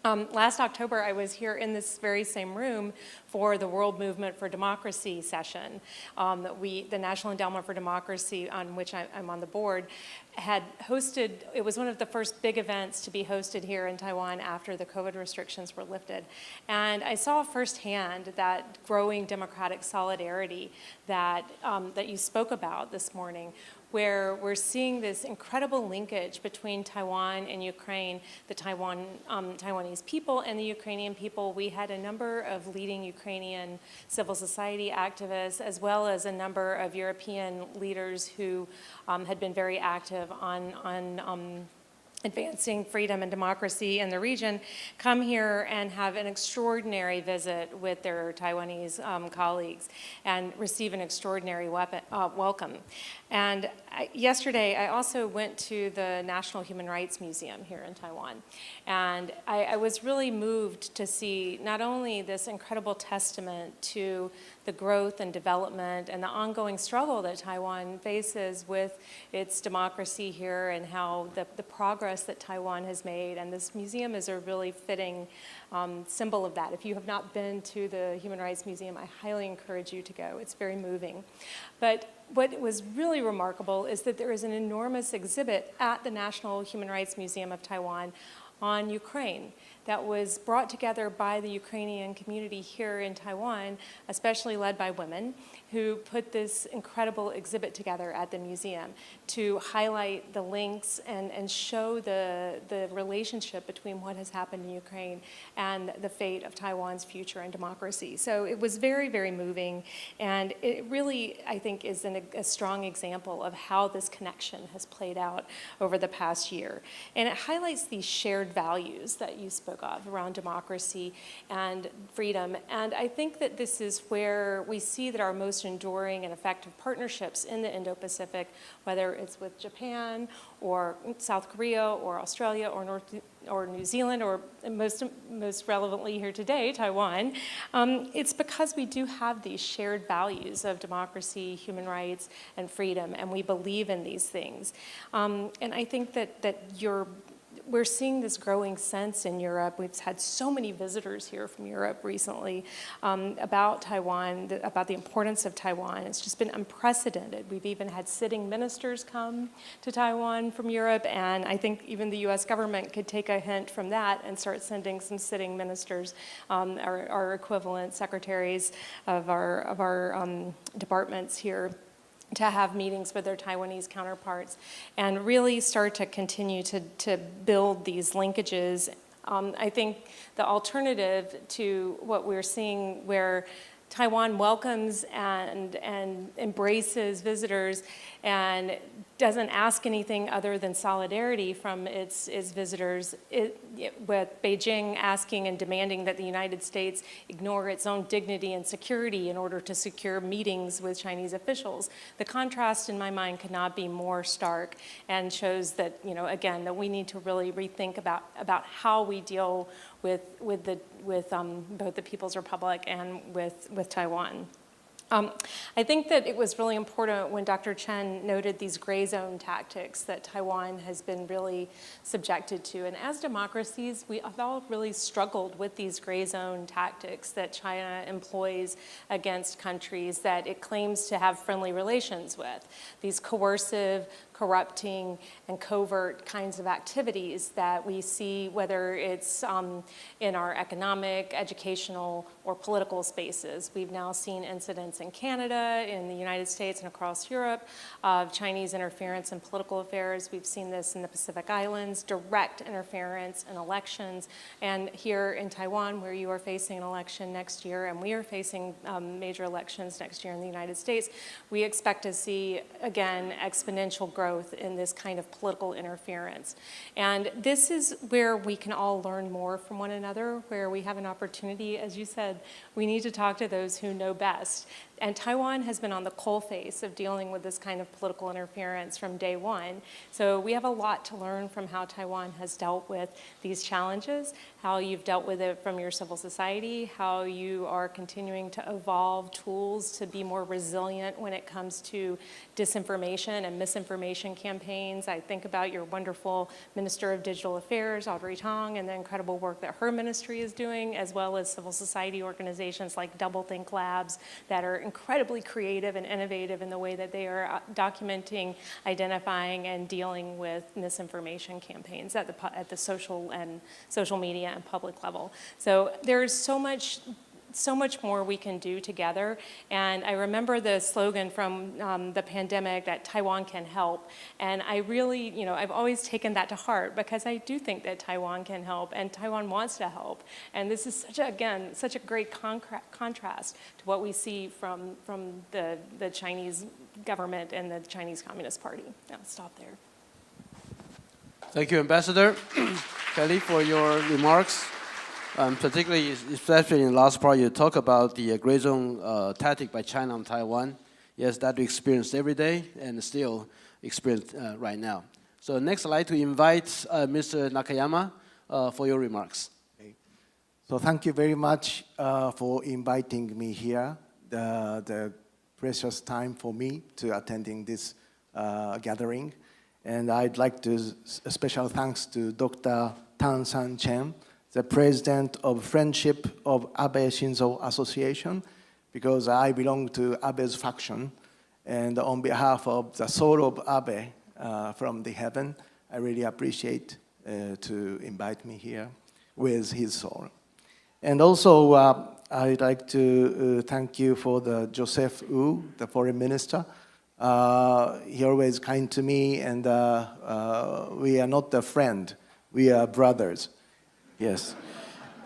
Last October, I was here in this very same room for the World Movement for Democracy session. The National Endowment for Democracy, on which I'm on the board, had hosted, it was one of the first big events to be hosted here in Taiwan after the COVID restrictions were lifted. And I saw firsthand that growing democratic solidarity that you spoke about this morning, where we're seeing this incredible linkage between Taiwan and Ukraine, the Taiwanese people and the Ukrainian people. We had a number of leading Ukrainian civil society activists, as well as a number of European leaders who had been very active on advancing freedom and democracy in the region, come here and have an extraordinary visit with their Taiwanese colleagues and receive an extraordinary welcome. And yesterday, I also went to the National Human Rights Museum here in Taiwan. And I was really moved to see not only this incredible testament to the growth and development and the ongoing struggle that Taiwan faces with its democracy here and how the progress that Taiwan has made. And this museum is a really fitting symbol of that. If you have not been to the Human Rights Museum, I highly encourage you to go. It's very moving. But what was really remarkable is that there is an enormous exhibit at the National Human Rights Museum of Taiwan on Ukraine that was brought together by the Ukrainian community here in Taiwan, especially led by women, who put this incredible exhibit together at the museum to highlight the links and show the relationship between what has happened in Ukraine and the fate of Taiwan's future and democracy. So it was very, very moving, and it really, I think, is a strong example of how this connection has played out over the past year. And it highlights these shared values that you spoke of around democracy and freedom. And I think that this is where we see that our most enduring and effective partnerships in the Indo-Pacific, whether it's with Japan or South Korea or Australia or New Zealand, or most relevantly here today, Taiwan, it's because we do have these shared values of democracy, human rights, and freedom, and we believe in these things. And I think that we're seeing this growing sense in Europe. We've had so many visitors here from Europe recently about Taiwan, about the importance of Taiwan. It's just been unprecedented. We've even had sitting ministers come to Taiwan from Europe, and I think even the US government could take a hint from that and start sending some sitting ministers, our equivalent secretaries of our departments here, to have meetings with their Taiwanese counterparts and really start to continue to build these linkages. I think the alternative to what we're seeing, where Taiwan welcomes and embraces visitors and doesn't ask anything other than solidarity from its visitors, with Beijing asking and demanding that the United States ignore its own dignity and security in order to secure meetings with Chinese officials. The contrast, in my mind, could not be more stark, and shows that, again, that we need to really rethink about how we deal with both the People's Republic and with Taiwan. I think that it was really important when Dr. Chen noted these gray zone tactics that Taiwan has been really subjected to. And as democracies, we have all really struggled with these gray zone tactics that China employs against countries that it claims to have friendly relations with. These coercive, corrupting, and covert kinds of activities that we see, whether it's in our economic, educational, or political spaces. We've now seen incidents in Canada, in the United States, and across Europe of Chinese interference in political affairs. We've seen this in the Pacific Islands, direct interference in elections, and here in Taiwan, where you are facing an election next year, and we are facing major elections next year in the United States, we expect to see, again, exponential growth in this kind of political interference. And this is where we can all learn more from one another, where we have an opportunity. As you said, we need to talk to those who know best. And Taiwan has been on the coalface of dealing with this kind of political interference from day one. So we have a lot to learn from how Taiwan has dealt with these challenges, how you've dealt with it from your civil society, how you are continuing to evolve tools to be more resilient when it comes to disinformation and misinformation campaigns. I think about your wonderful Minister of Digital Affairs, Audrey Tong, and the incredible work that her ministry is doing, as well as civil society organizations like Doublethink Labs that are incredibly creative and innovative in the way that they are documenting, identifying, and dealing with misinformation campaigns at the social media and public level. So there's so much so much more we can do together. And I remember the slogan from the pandemic that Taiwan can help. And I really, I've always taken that to heart because I do think that Taiwan can help and Taiwan wants to help. And this is such a great contrast to what we see from the Chinese government and the Chinese Communist Party. I'll stop there. Thank you, Ambassador Kelly, for your remarks. Particularly, especially in the last part, you talk about the gray zone tactic by China on Taiwan. Yes, that we experience every day and still experience right now. So next, I'd like to invite Mr. Nakayama for your remarks. Okay. So thank you very much for inviting me here. The precious time for me to attending this gathering. And I'd like to a special thanks to Dr. Tan San Chen, the president of Friendship of Abe Shinzo Association, because I belong to Abe's faction. And on behalf of the soul of Abe from the heaven, I really appreciate to invite me here with his soul. And also, I'd like to thank you for the Joseph Wu, the foreign minister. He always kind to me, and we are not a friend, we are brothers. Yes.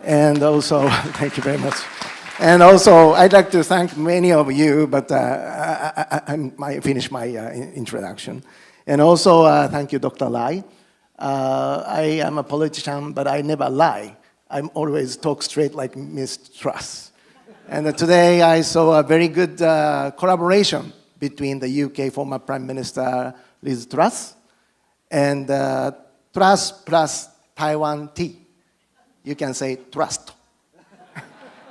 And also, thank you very much. And also, I'd like to thank many of you, but I might finish my introduction. And also, thank you, Dr. Lai. I am a politician, but I never lie. I always talk straight like Miss Truss. And today, I saw a very good collaboration between the UK former Prime Minister Liz Truss and Truss plus Taiwan tea. You can say trust.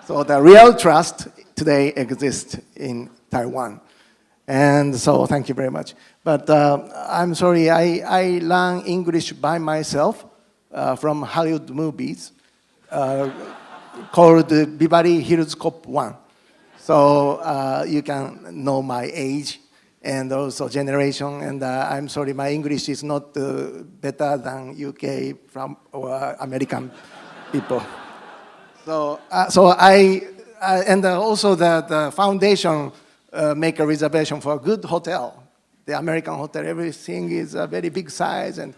So the real trust today exists in Taiwan. And so thank you very much. But I'm sorry, I learned English by myself from Hollywood movies called Beverly Hills Cop 1. So you can know my age and also generation. And I'm sorry, my English is not better than UK or American people. So and also the foundation make a reservation for a good hotel, the American hotel. Everything is a very big size, and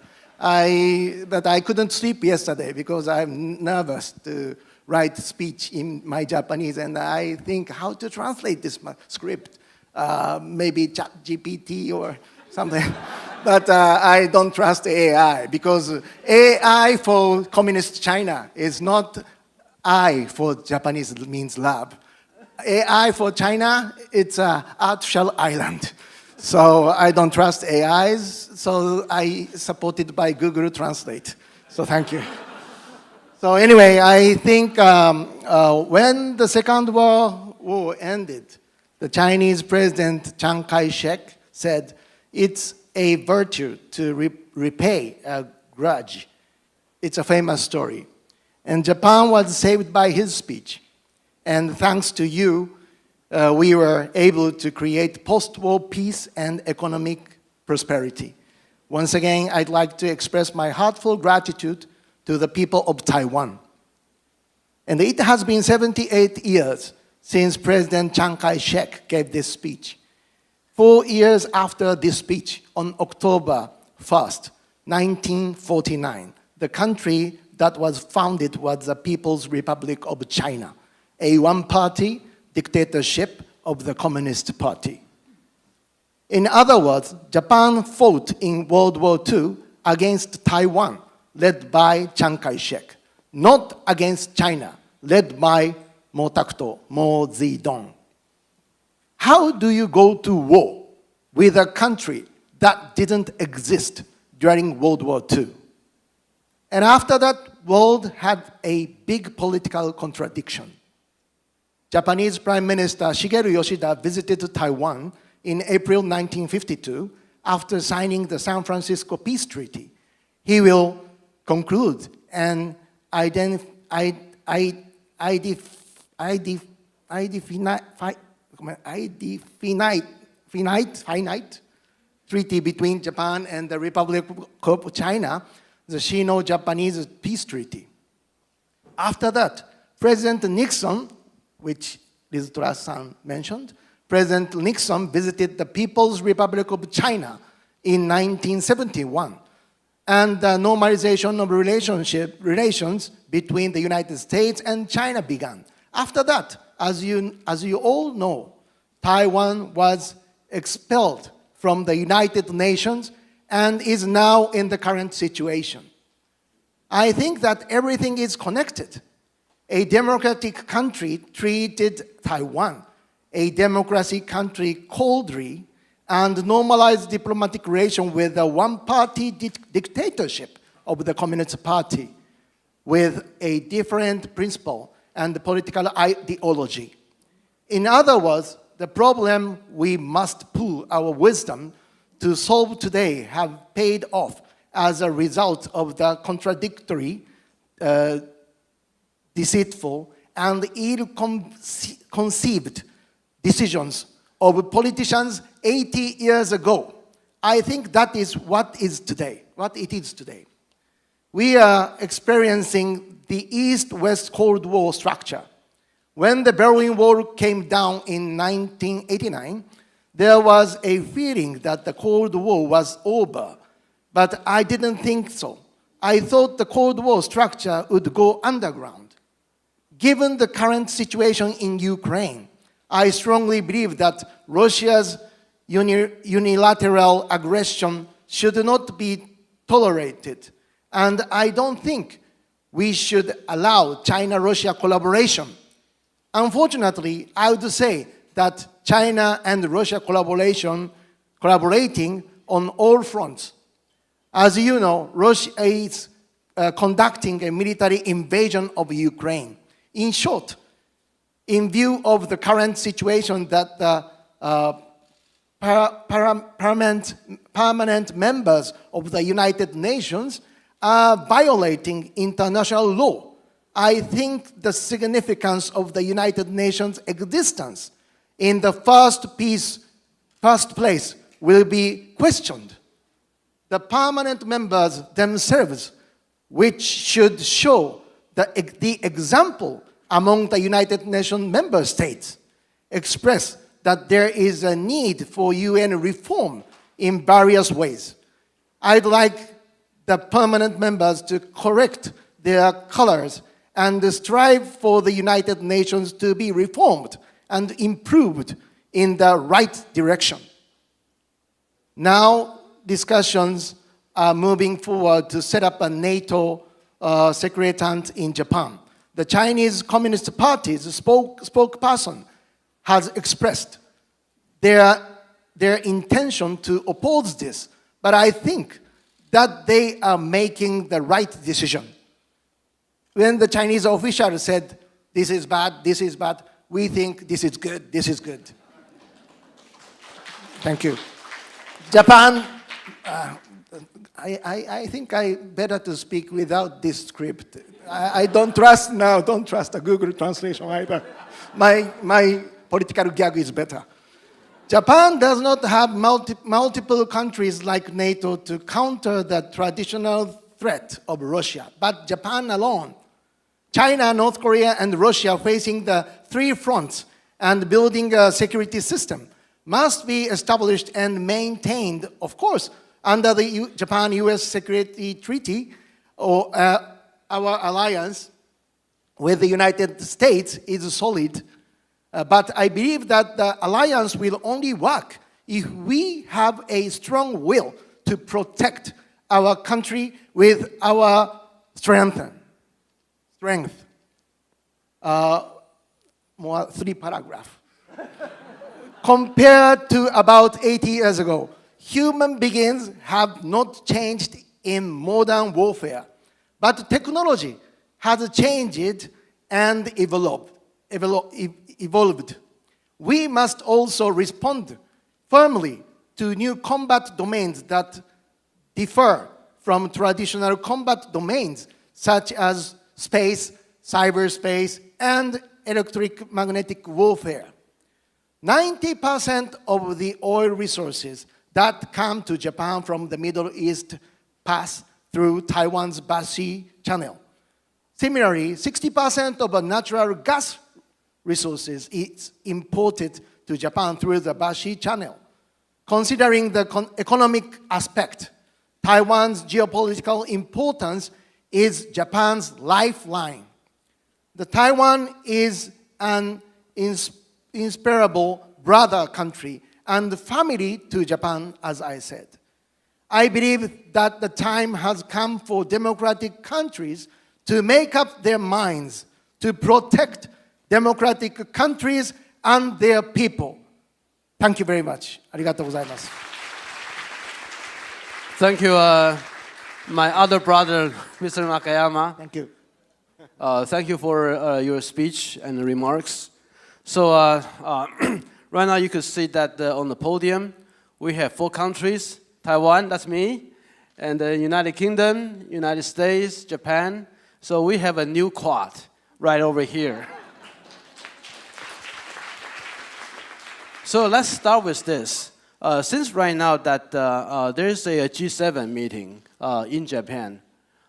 but I couldn't sleep yesterday because I'm nervous to write speech in my Japanese, and I think how to translate this script, maybe ChatGPT or something. But I don't trust AI, because AI for communist China is not I for Japanese means love. AI for China, it's an artificial island. So I don't trust AIs, so I supported by Google Translate. So thank you. So anyway, I think when the Second World War ended, the Chinese president Chiang Kai-shek said, it's a virtue to repay a grudge. It's a famous story. And Japan was saved by his speech. And thanks to you, we were able to create post-war peace and economic prosperity. Once again, I'd like to express my heartfelt gratitude to the people of Taiwan. And it has been 78 years since President Chiang Kai-shek gave this speech. 4 years after this speech, on October 1st, 1949, the country that was founded was the People's Republic of China, a one-party dictatorship of the Communist Party. In other words, Japan fought in World War II against Taiwan, led by Chiang Kai-shek, not against China, led by Mao Zedong. How do you go to war with a country that didn't exist during World War II? And after that, world had a big political contradiction. Japanese Prime Minister Shigeru Yoshida visited Taiwan in April 1952 after signing the San Francisco Peace Treaty. He will conclude an finite treaty between Japan and the Republic of China, the Sino-Japanese Peace Treaty. After that, President Nixon which Liz Truss-san mentioned, President Nixon visited the People's Republic of China in 1971, and the normalization of relations between the United States and China began. After that, as you all know, Taiwan was expelled from the United Nations and is now in the current situation. I think that everything is connected. A democratic country treated Taiwan, a democracy country, coldly, and normalized diplomatic relation with a one-party dictatorship of the Communist Party with a different principle and political ideology. In other words, the problem we must pool our wisdom to solve today have paid off as a result of the contradictory, deceitful, and ill-conceived decisions of politicians 80 years ago. I think that is what it is today. We are experiencing the East-West Cold War structure. When the Berlin Wall came down in 1989, there was a feeling that the Cold War was over, but I didn't think so. I thought the Cold War structure would go underground. Given the current situation in Ukraine, I strongly believe that Russia's unilateral aggression should not be tolerated, and I don't think we should allow China-Russia collaboration. Unfortunately, I would say that China and Russia collaborating on all fronts. As you know, Russia is conducting a military invasion of Ukraine. In short, in view of the current situation that the permanent members of the United Nations are violating international law, I think the significance of the United Nations' existence in the first place will be questioned. The permanent members themselves, which should show the example among the United Nations member states, express that there is a need for UN reform in various ways. I'd like the permanent members to correct their colors and strive for the United Nations to be reformed and improved in the right direction. Now, discussions are moving forward to set up a NATO secretariat in Japan. The Chinese Communist Party's spokesperson has expressed their intention to oppose this, but I think that they are making the right decision. When the Chinese official said, this is bad, we think this is good, this is good. Thank you. Japan, I think I better to speak without this script. I don't trust the Google translation either. My political gag is better. Japan does not have multiple countries like NATO to counter the traditional threat of Russia, but Japan alone. China, North Korea, and Russia facing the three fronts and building a security system must be established and maintained, of course, under the Japan-US Security Treaty, or our alliance with the United States is solid. But I believe that the alliance will only work if we have a strong will to protect our country with our strength. More 3 paragraphs. Compared to about 80 years ago, human beings have not changed in modern warfare, but technology has changed and evolved. We must also respond firmly to new combat domains that differ from traditional combat domains such as space, cyberspace, and electromagnetic warfare. 90% of the oil resources that come to Japan from the Middle East pass through Taiwan's Bashi Channel. Similarly, 60% of natural gas resources is imported to Japan through the Bashi Channel. Considering the economic aspect, Taiwan's geopolitical importance is Japan's lifeline. Taiwan is an inseparable brother country and family to Japan, as I said. I believe that the time has come for democratic countries to make up their minds to protect democratic countries and their people. Thank you very much. ありがとうございます。Thank you, my other brother, Mr. Nakayama. Thank you. Thank you for your speech and remarks. So right now you can see that on the podium we have 4 countries: Taiwan, that's me, and the United Kingdom, United States, Japan. So we have a new quad right over here. So let's start with this. Since right now that there's a G7 meeting in Japan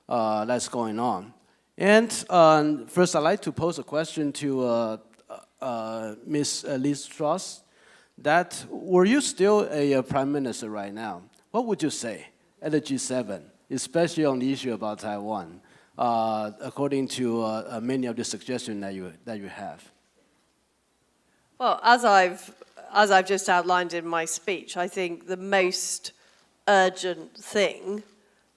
that's going on. And first I'd like to pose a question to Ms. Liz Truss, that were you still a prime minister right now, what would you say at the G7, especially on the issue about Taiwan, according to many of the suggestions that you have? Well, as I've just outlined in my speech, I think the most urgent thing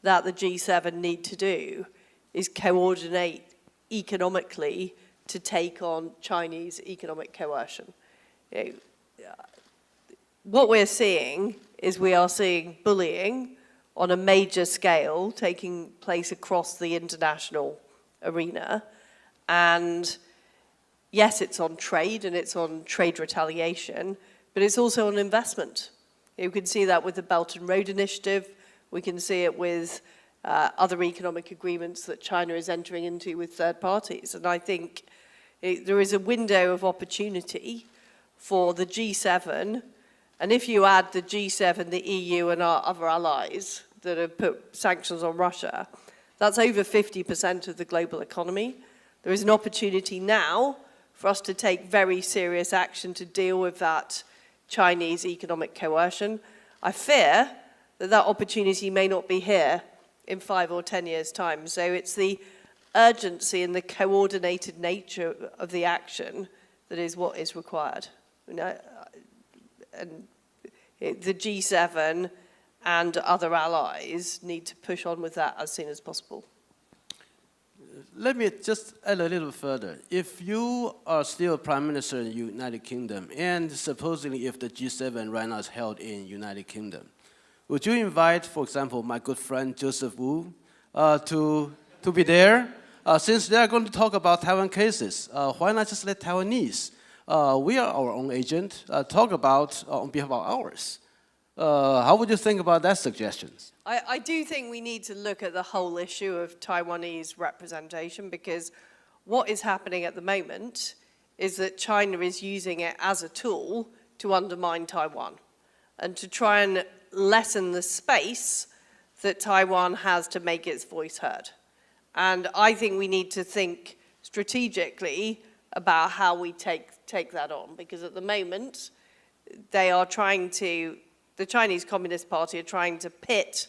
that the G7 need to do is coordinate economically to take on Chinese economic coercion. What we're seeing is we are seeing bullying on a major scale taking place across the international arena. And yes, it's on trade and it's on trade retaliation, but it's also on investment. You can see that with the Belt and Road Initiative. We can see it with other economic agreements that China is entering into with third parties. And I think there is a window of opportunity for the G7. And if you add the G7, the EU, and our other allies that have put sanctions on Russia, that's over 50% of the global economy. There is an opportunity now for us to take very serious action to deal with that Chinese economic coercion. I fear that that opportunity may not be here in 5 or 10 years' time. So it's the urgency and the coordinated nature of the action that is what is required. And the G7 and other allies need to push on with that as soon as possible. Let me just add a little further. If you are still Prime Minister in the United Kingdom, and supposedly if the G7 right now is held in United Kingdom, would you invite, for example, my good friend Joseph Wu to be there? Since they are going to talk about Taiwan cases, why not just let Taiwanese, we are our own agent, talk about on behalf of ours? How would you think about that suggestion? I do think we need to look at the whole issue of Taiwanese representation, because what is happening at the moment is that China is using it as a tool to undermine Taiwan and to try and lessen the space that Taiwan has to make its voice heard. And I think we need to think strategically about how we take that on, because at the moment they are trying to, the Chinese Communist Party are trying to pit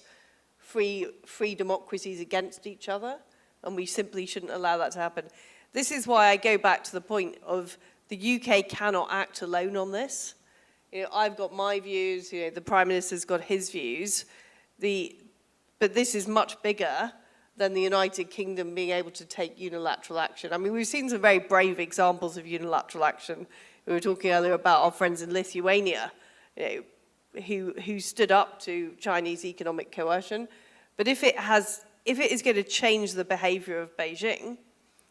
free democracies against each other, and we simply shouldn't allow that to happen. This is why I go back to the point of the UK cannot act alone on this. I've got my views, the Prime Minister's got his views, but this is much bigger than the United Kingdom being able to take unilateral action. I mean, we've seen some very brave examples of unilateral action. We were talking earlier about our friends in Lithuania, who stood up to Chinese economic coercion. But if it is going to change the behavior of Beijing,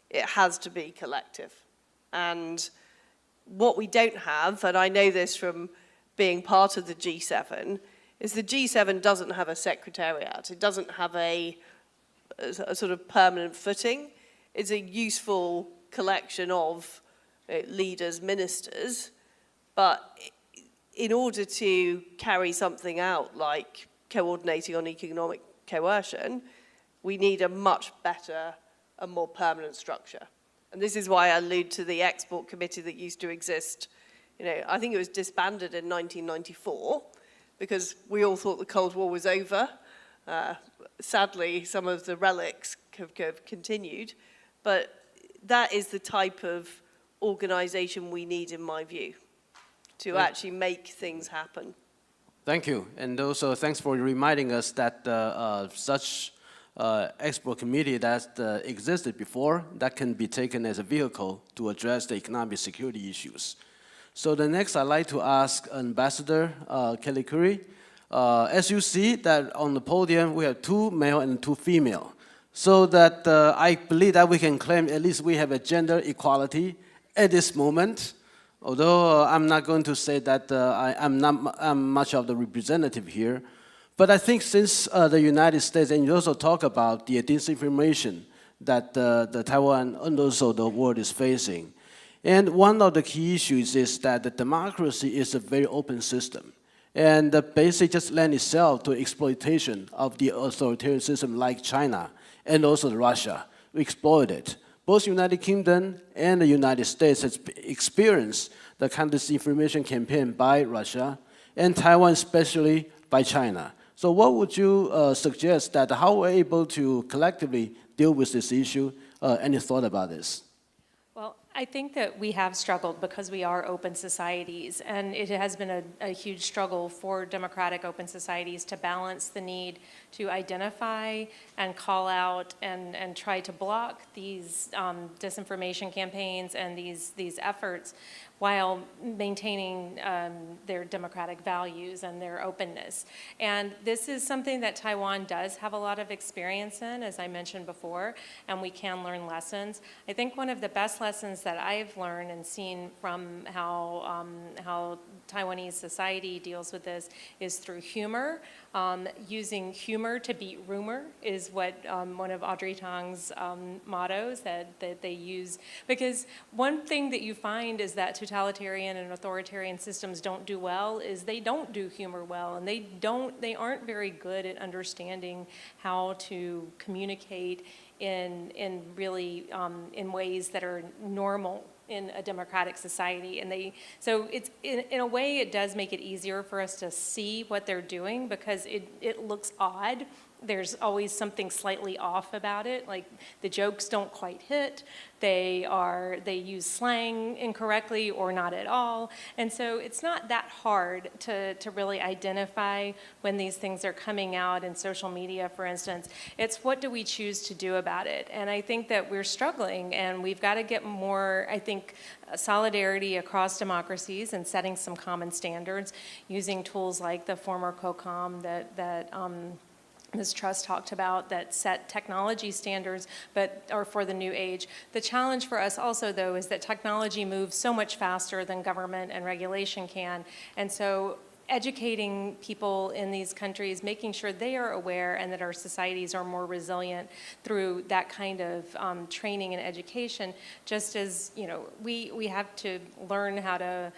it has to be collective. And what we don't have, and I know this from being part of the G7, is the G7 doesn't have a secretariat. It doesn't have a sort of permanent footing. It's a useful collection of leaders, ministers, but in order to carry something out like coordinating on economic coercion, we need a much better and more permanent structure. And this is why I allude to the export committee that used to exist. I think it was disbanded in 1994 because we all thought the Cold War was over. Sadly, some of the relics have continued, but that is the type of organization we need, in my view, to actually make things happen. Thank you. And also, thanks for reminding us that such export committee that existed before, that can be taken as a vehicle to address the economic security issues. So the next, I'd like to ask Ambassador Kelly Currie. As you see that on the podium, we have 2 male and 2 female. So that I believe that we can claim at least we have a gender equality at this moment. Although I'm not going to say that I'm much of the representative here. But I think since the United States, and you also talk about the disinformation that the Taiwan and also the world is facing. And one of the key issues is that the democracy is a very open system. And basically just lend itself to exploitation of the authoritarian system like China and also Russia. We exploit it. Both United Kingdom and the United States has experienced the kind of disinformation campaign by Russia, and Taiwan especially by China. So what would you suggest that how we're able to collectively deal with this issue? Any thought about this? Well, I think that we have struggled because we are open societies, and it has been a huge struggle for democratic open societies to balance the need to identify and call out and try to block these disinformation campaigns and these efforts while maintaining their democratic values and their openness. And this is something that Taiwan does have a lot of experience in, as I mentioned before, and we can learn lessons. I think one of the best lessons that I've learned and seen from how Taiwanese society deals with this is through humor. Using humor to beat rumor is what one of Audrey Tang's mottos that they use. Because one thing that you find is that totalitarian and authoritarian systems don't do well is they don't do humor well, and they aren't very good at understanding how to communicate in really in ways that are normal in a democratic society. And so it's in a way it does make it easier for us to see what they're doing because it looks odd. There's always something slightly off about it, like the jokes don't quite hit, they use slang incorrectly or not at all, and so it's not that hard to really identify when these things are coming out in social media, for instance. It's what do we choose to do about it, and I think that we're struggling, and we've got to get more, I think, solidarity across democracies and setting some common standards, using tools like the former COCOM that Ms. Truss talked about that set technology standards but are for the new age. The challenge for us also, though, is that technology moves so much faster than government and regulation can. And so educating people in these countries, making sure they are aware and that our societies are more resilient through that kind of training and education, just as, we have to learn how to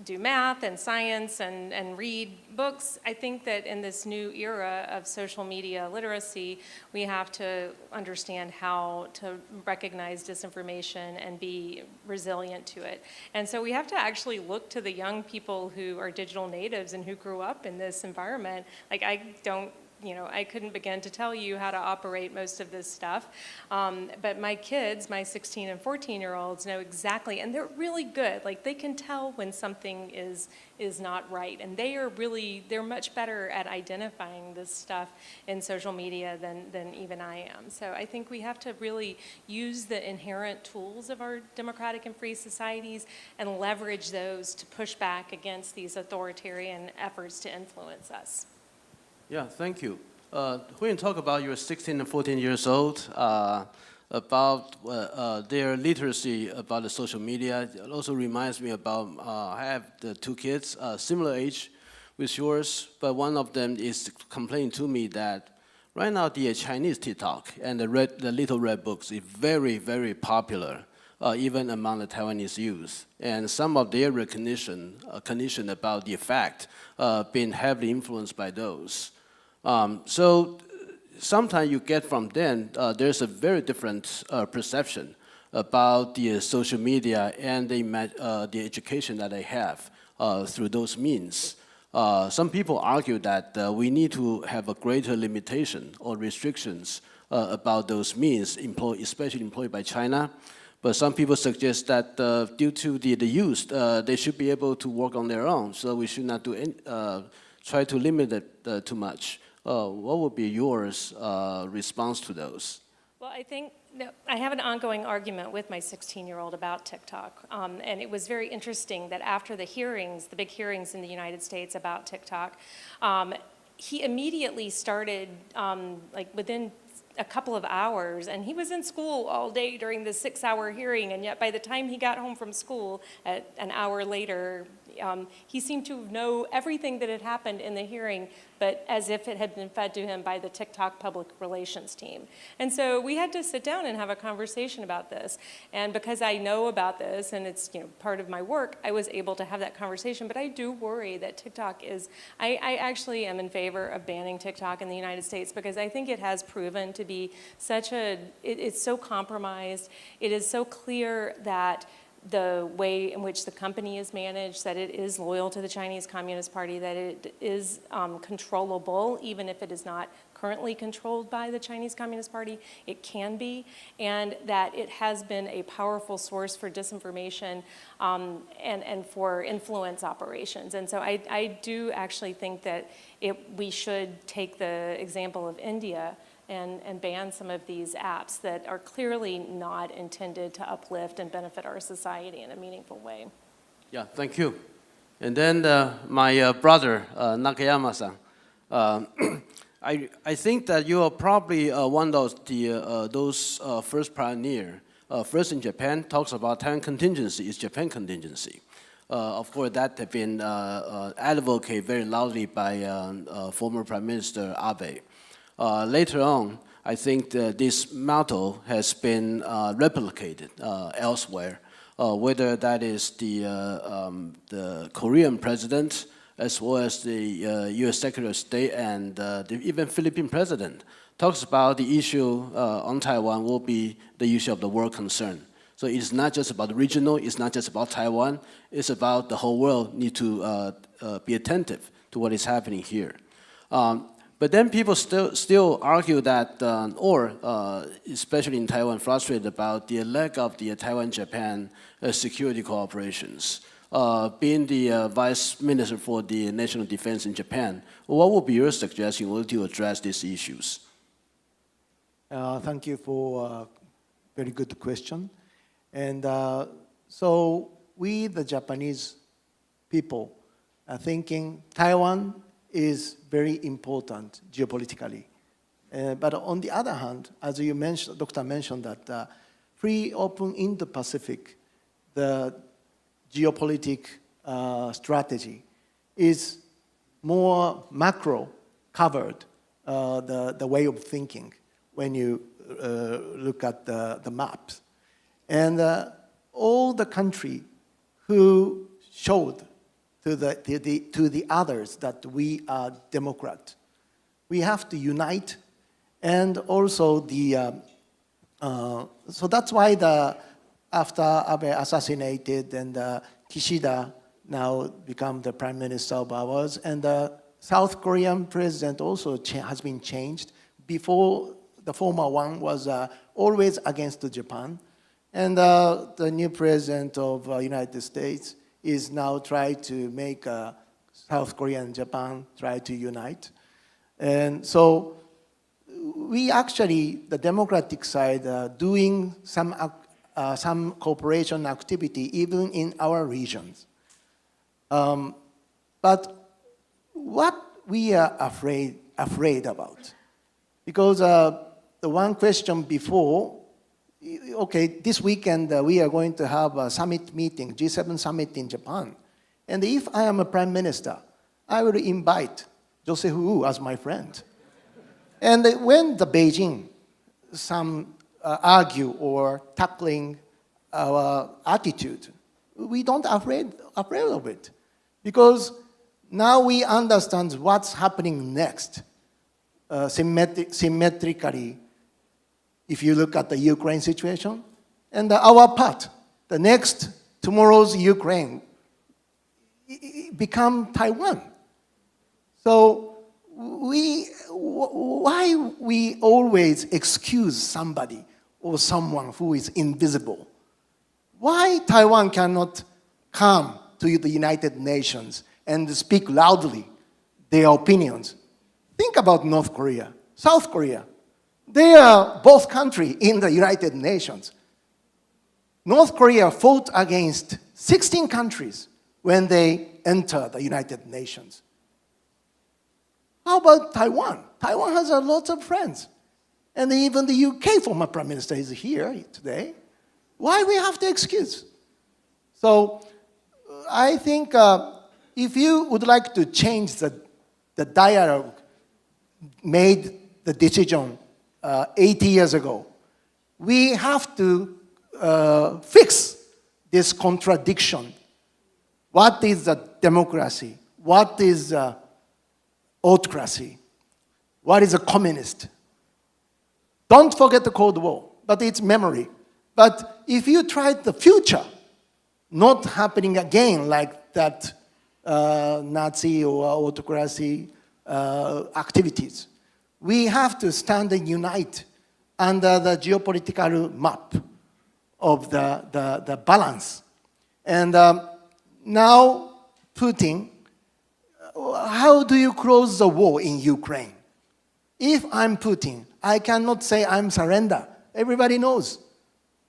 do math and science and read books. I think that in this new era of social media literacy, we have to understand how to recognize disinformation and be resilient to it. And so we have to actually look to the young people who are digital natives and who grew up in this environment. Like I couldn't begin to tell you how to operate most of this stuff. But my kids, my 16 and 14-year-olds know exactly, and they're really good. Like they can tell when something is not right. And they're much better at identifying this stuff in social media than even I am. So I think we have to really use the inherent tools of our democratic and free societies and leverage those to push back against these authoritarian efforts to influence us. Yeah, thank you. When you talk about your 16 and 14 years old, about their literacy about the social media, it also reminds me about, I have the 2 kids, similar age with yours, but one of them is complaining to me that right now the Chinese TikTok and the Little Red Books is very, very popular, even among the Taiwanese youth. And some of their recognition about the effect being heavily influenced by those. So sometimes you get from them, there's a very different perception about the social media and the education that they have through those means. Some people argue that we need to have a greater limitation or restrictions about those means, especially employed by China. But some people suggest that due to the use, they should be able to work on their own, so we should not try to limit it too much. What would be yours response to those? Well, I think I have an ongoing argument with my 16-year-old about TikTok, and it was very interesting that after the hearings, the big hearings in the United States about TikTok, he immediately started, like within a couple of hours, and he was in school all day during the 6-hour hearing, and yet by the time he got home from school at an hour later, he seemed to know everything that had happened in the hearing, but as if it had been fed to him by the TikTok public relations team. And so we had to sit down and have a conversation about this. And because I know about this and it's part of my work, I was able to have that conversation. But I do worry that TikTok is, I actually am in favor of banning TikTok in the United States because I think it has proven to be it's so compromised. It is so clear that the way in which the company is managed, that it is loyal to the Chinese Communist Party, that it is controllable, even if it is not currently controlled by the Chinese Communist Party, it can be, and that it has been a powerful source for disinformation and for influence operations. And so I do actually think that we should take the example of India and ban some of these apps that are clearly not intended to uplift and benefit our society in a meaningful way. Yeah, thank you. And then my brother, Nakayama-san, I think that you are probably one of those first pioneer. First in Japan, talks about Taiwan contingency is Japan contingency. Of course, that has been advocated very loudly by former Prime Minister Abe. Later on, I think this motto has been replicated elsewhere, whether that is the Korean president as well as the U.S. Secretary of State and even Philippine president talks about the issue on Taiwan will be the issue of the world concern. So it's not just about the regional, it's not just about Taiwan, it's about the whole world need to be attentive to what is happening here. But then people still argue that, especially in Taiwan, frustrated about the lack of the Taiwan-Japan security cooperations. Being the Vice Minister for the National Defense in Japan, what would be your suggestion to address these issues? Thank you for a very good question. And so we, the Japanese people, are thinking Taiwan is very important geopolitically. But on the other hand, as you mentioned, Doctor mentioned that free, open Indo-Pacific, the geopolitical strategy is more macro covered, the way of thinking when you look at the maps. And all the country who showed to the others that we are Democrat. We have to unite, and also so that's why after Abe assassinated and Kishida now become the prime minister of ours, and the South Korean president also has been changed. Before, the former one was always against Japan, and the new president of United States is now trying to make South Korea and Japan try to unite. And so we actually, the Democratic side, doing some cooperation activity even in our regions. But what we are afraid about, because the one question before, okay, this weekend we are going to have a summit meeting, G7 summit in Japan. And if I am a prime minister, I will invite Joseph Wu as my friend. And when the Beijing, some argue or tackling our attitude, we don't afraid of it. Because now we understand what's happening next. symmetrically if you look at the Ukraine situation. And our part, the next, tomorrow's Ukraine, become Taiwan. So why we always excuse somebody or someone who is invisible? Why Taiwan cannot come to the United Nations and speak loudly their opinions? Think about North Korea, South Korea. They are both countries in the United Nations. North Korea fought against 16 countries when they entered the United Nations. How about Taiwan? Taiwan has a lot of friends. And even the UK former Prime Minister is here today. Why we have to excuse? So I think if you would like to change the dialogue, made the decision 80 years ago, we have to fix this contradiction. What is a democracy? What is autocracy? What is a communist? Don't forget the Cold War, but it's memory. But if you try the future, not happening again like that Nazi or autocracy activities, we have to stand and unite under the geopolitical map of the balance. And now Putin, how do you close the war in Ukraine? If I'm Putin, I cannot say I'm surrender. Everybody knows.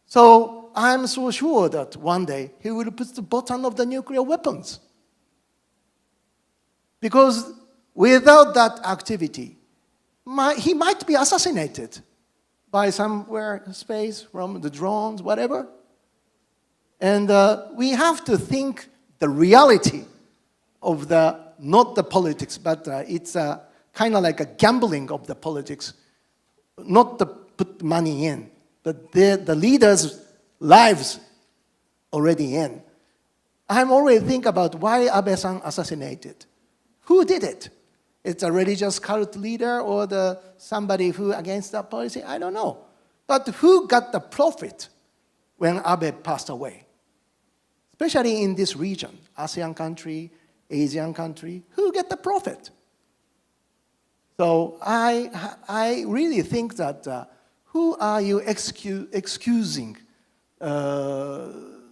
So I'm so sure that one day he will put the button of the nuclear weapons. Because without that activity, he might be assassinated by somewhere in space, from the drones, whatever. And we have to think the reality of not the politics, but it's kind of like a gambling of the politics, not to put money in, but the leaders' lives already in. I'm already thinking about why Abe-san assassinated. Who did it? It's a religious cult leader or somebody who against that policy? I don't know. But who got the profit when Abe passed away? Especially in this region, ASEAN country, Asian country, who get the profit? So I really think that who are you excusing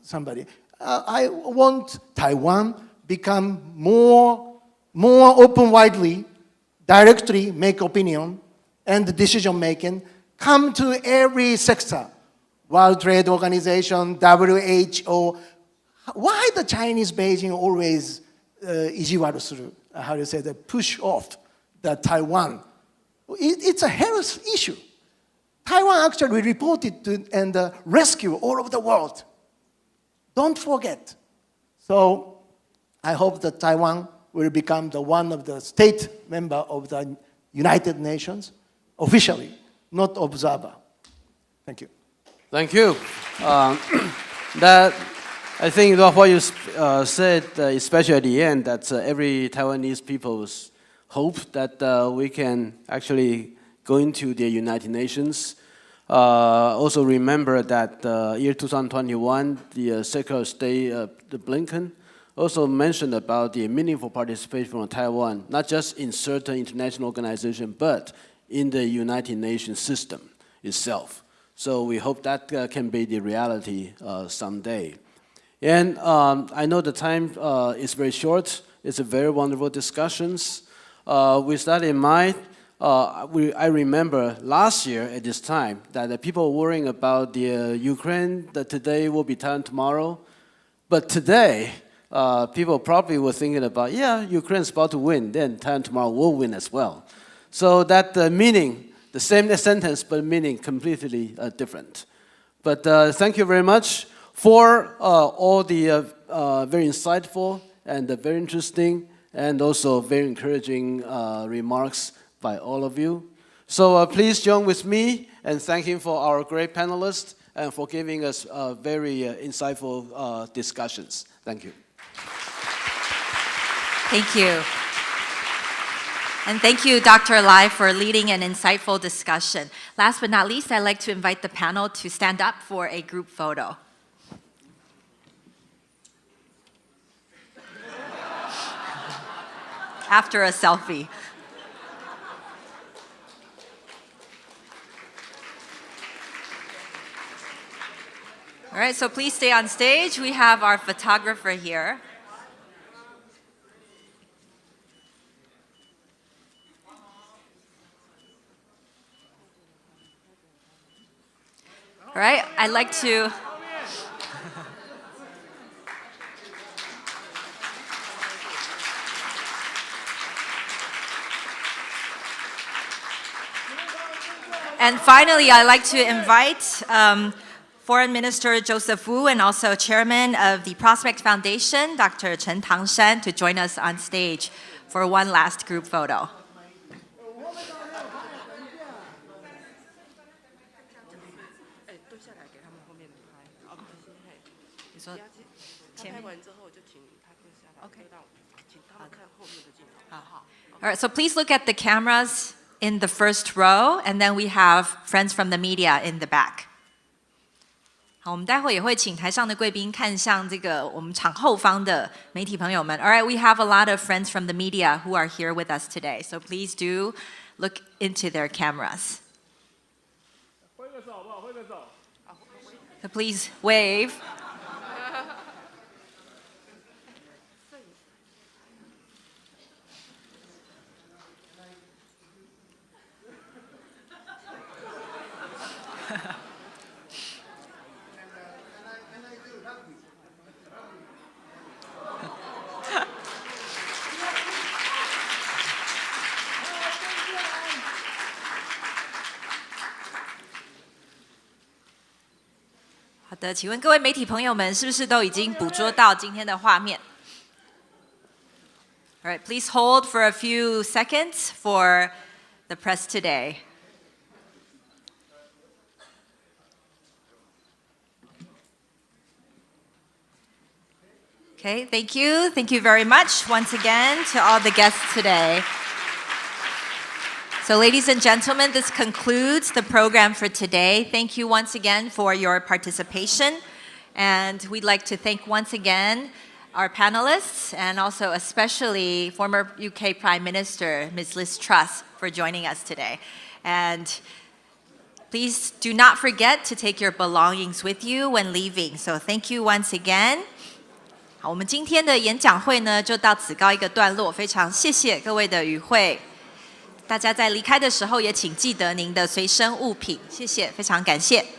somebody? I want Taiwan become more open widely, directly make opinion and decision making, come to every sector, World Trade Organization, WHO. Why the Chinese Beijing always ijiwaru suru, how do you say that, push off the Taiwan? It's a health issue. Taiwan actually reported to and rescue all over the world. Don't forget. So I hope that Taiwan will become one of the state member of the United Nations, officially, not observer. Thank you. Thank you. I think what you said, especially at the end, that every Taiwanese people's hope that we can actually go into the United Nations. Also remember that year 2021, the Secretary of State, Blinken, also mentioned about the meaningful participation from Taiwan, not just in certain international organizations, but in the United Nations system itself. So we hope that can be the reality someday. And I know the time is very short. It's a very wonderful discussions. With that in mind, I remember last year at this time that the people were worrying about the Ukraine, that today will be Taiwan tomorrow. But today, people probably were thinking about, yeah, Ukraine's about to win, then Taiwan tomorrow will win as well. So that meaning, the same sentence, but meaning completely different. But thank you very much for all the very insightful and very interesting and also very encouraging remarks by all of you. So please join with me and thanking for our great panelists and for giving us very insightful discussions. Thank you. Thank you. And thank you, Dr. Lai, for leading an insightful discussion. Last but not least, I'd like to invite the panel to stand up for a group photo. After a selfie. All right, so please stay on stage. We have our photographer here. All right, I'd like to... And finally, I'd like to invite Foreign Minister Joseph Wu and also Chairman of the Prospect Foundation, Dr. Chen Tangshan, to join us on stage for one last group photo. All right, so please look at the cameras in the first row, and then we have friends from the media in the back. 好，我们待会也会请台上的贵宾看向这个我们场后方的媒体朋友们。All right, we have a lot of friends from the media who are here with us today, so please do look into their cameras. So please wave.好的，请问各位媒体朋友们，是不是都已经捕捉到今天的画面？ All right, please hold for a few seconds for the press today. Okay, thank you. Thank you very much once again to all the guests today. So ladies and gentlemen, this concludes the program for today. Thank you once again for your participation. And we'd like to thank once again our panelists and also especially former UK Prime Minister, Ms. Liz Truss, for joining us today. And please do not forget to take your belongings with you when leaving. So thank you once again. 好，我们今天的演讲会呢，就到此告一个段落。非常谢谢各位的与会。大家在离开的时候也请记得您的随身物品，谢谢，非常感谢。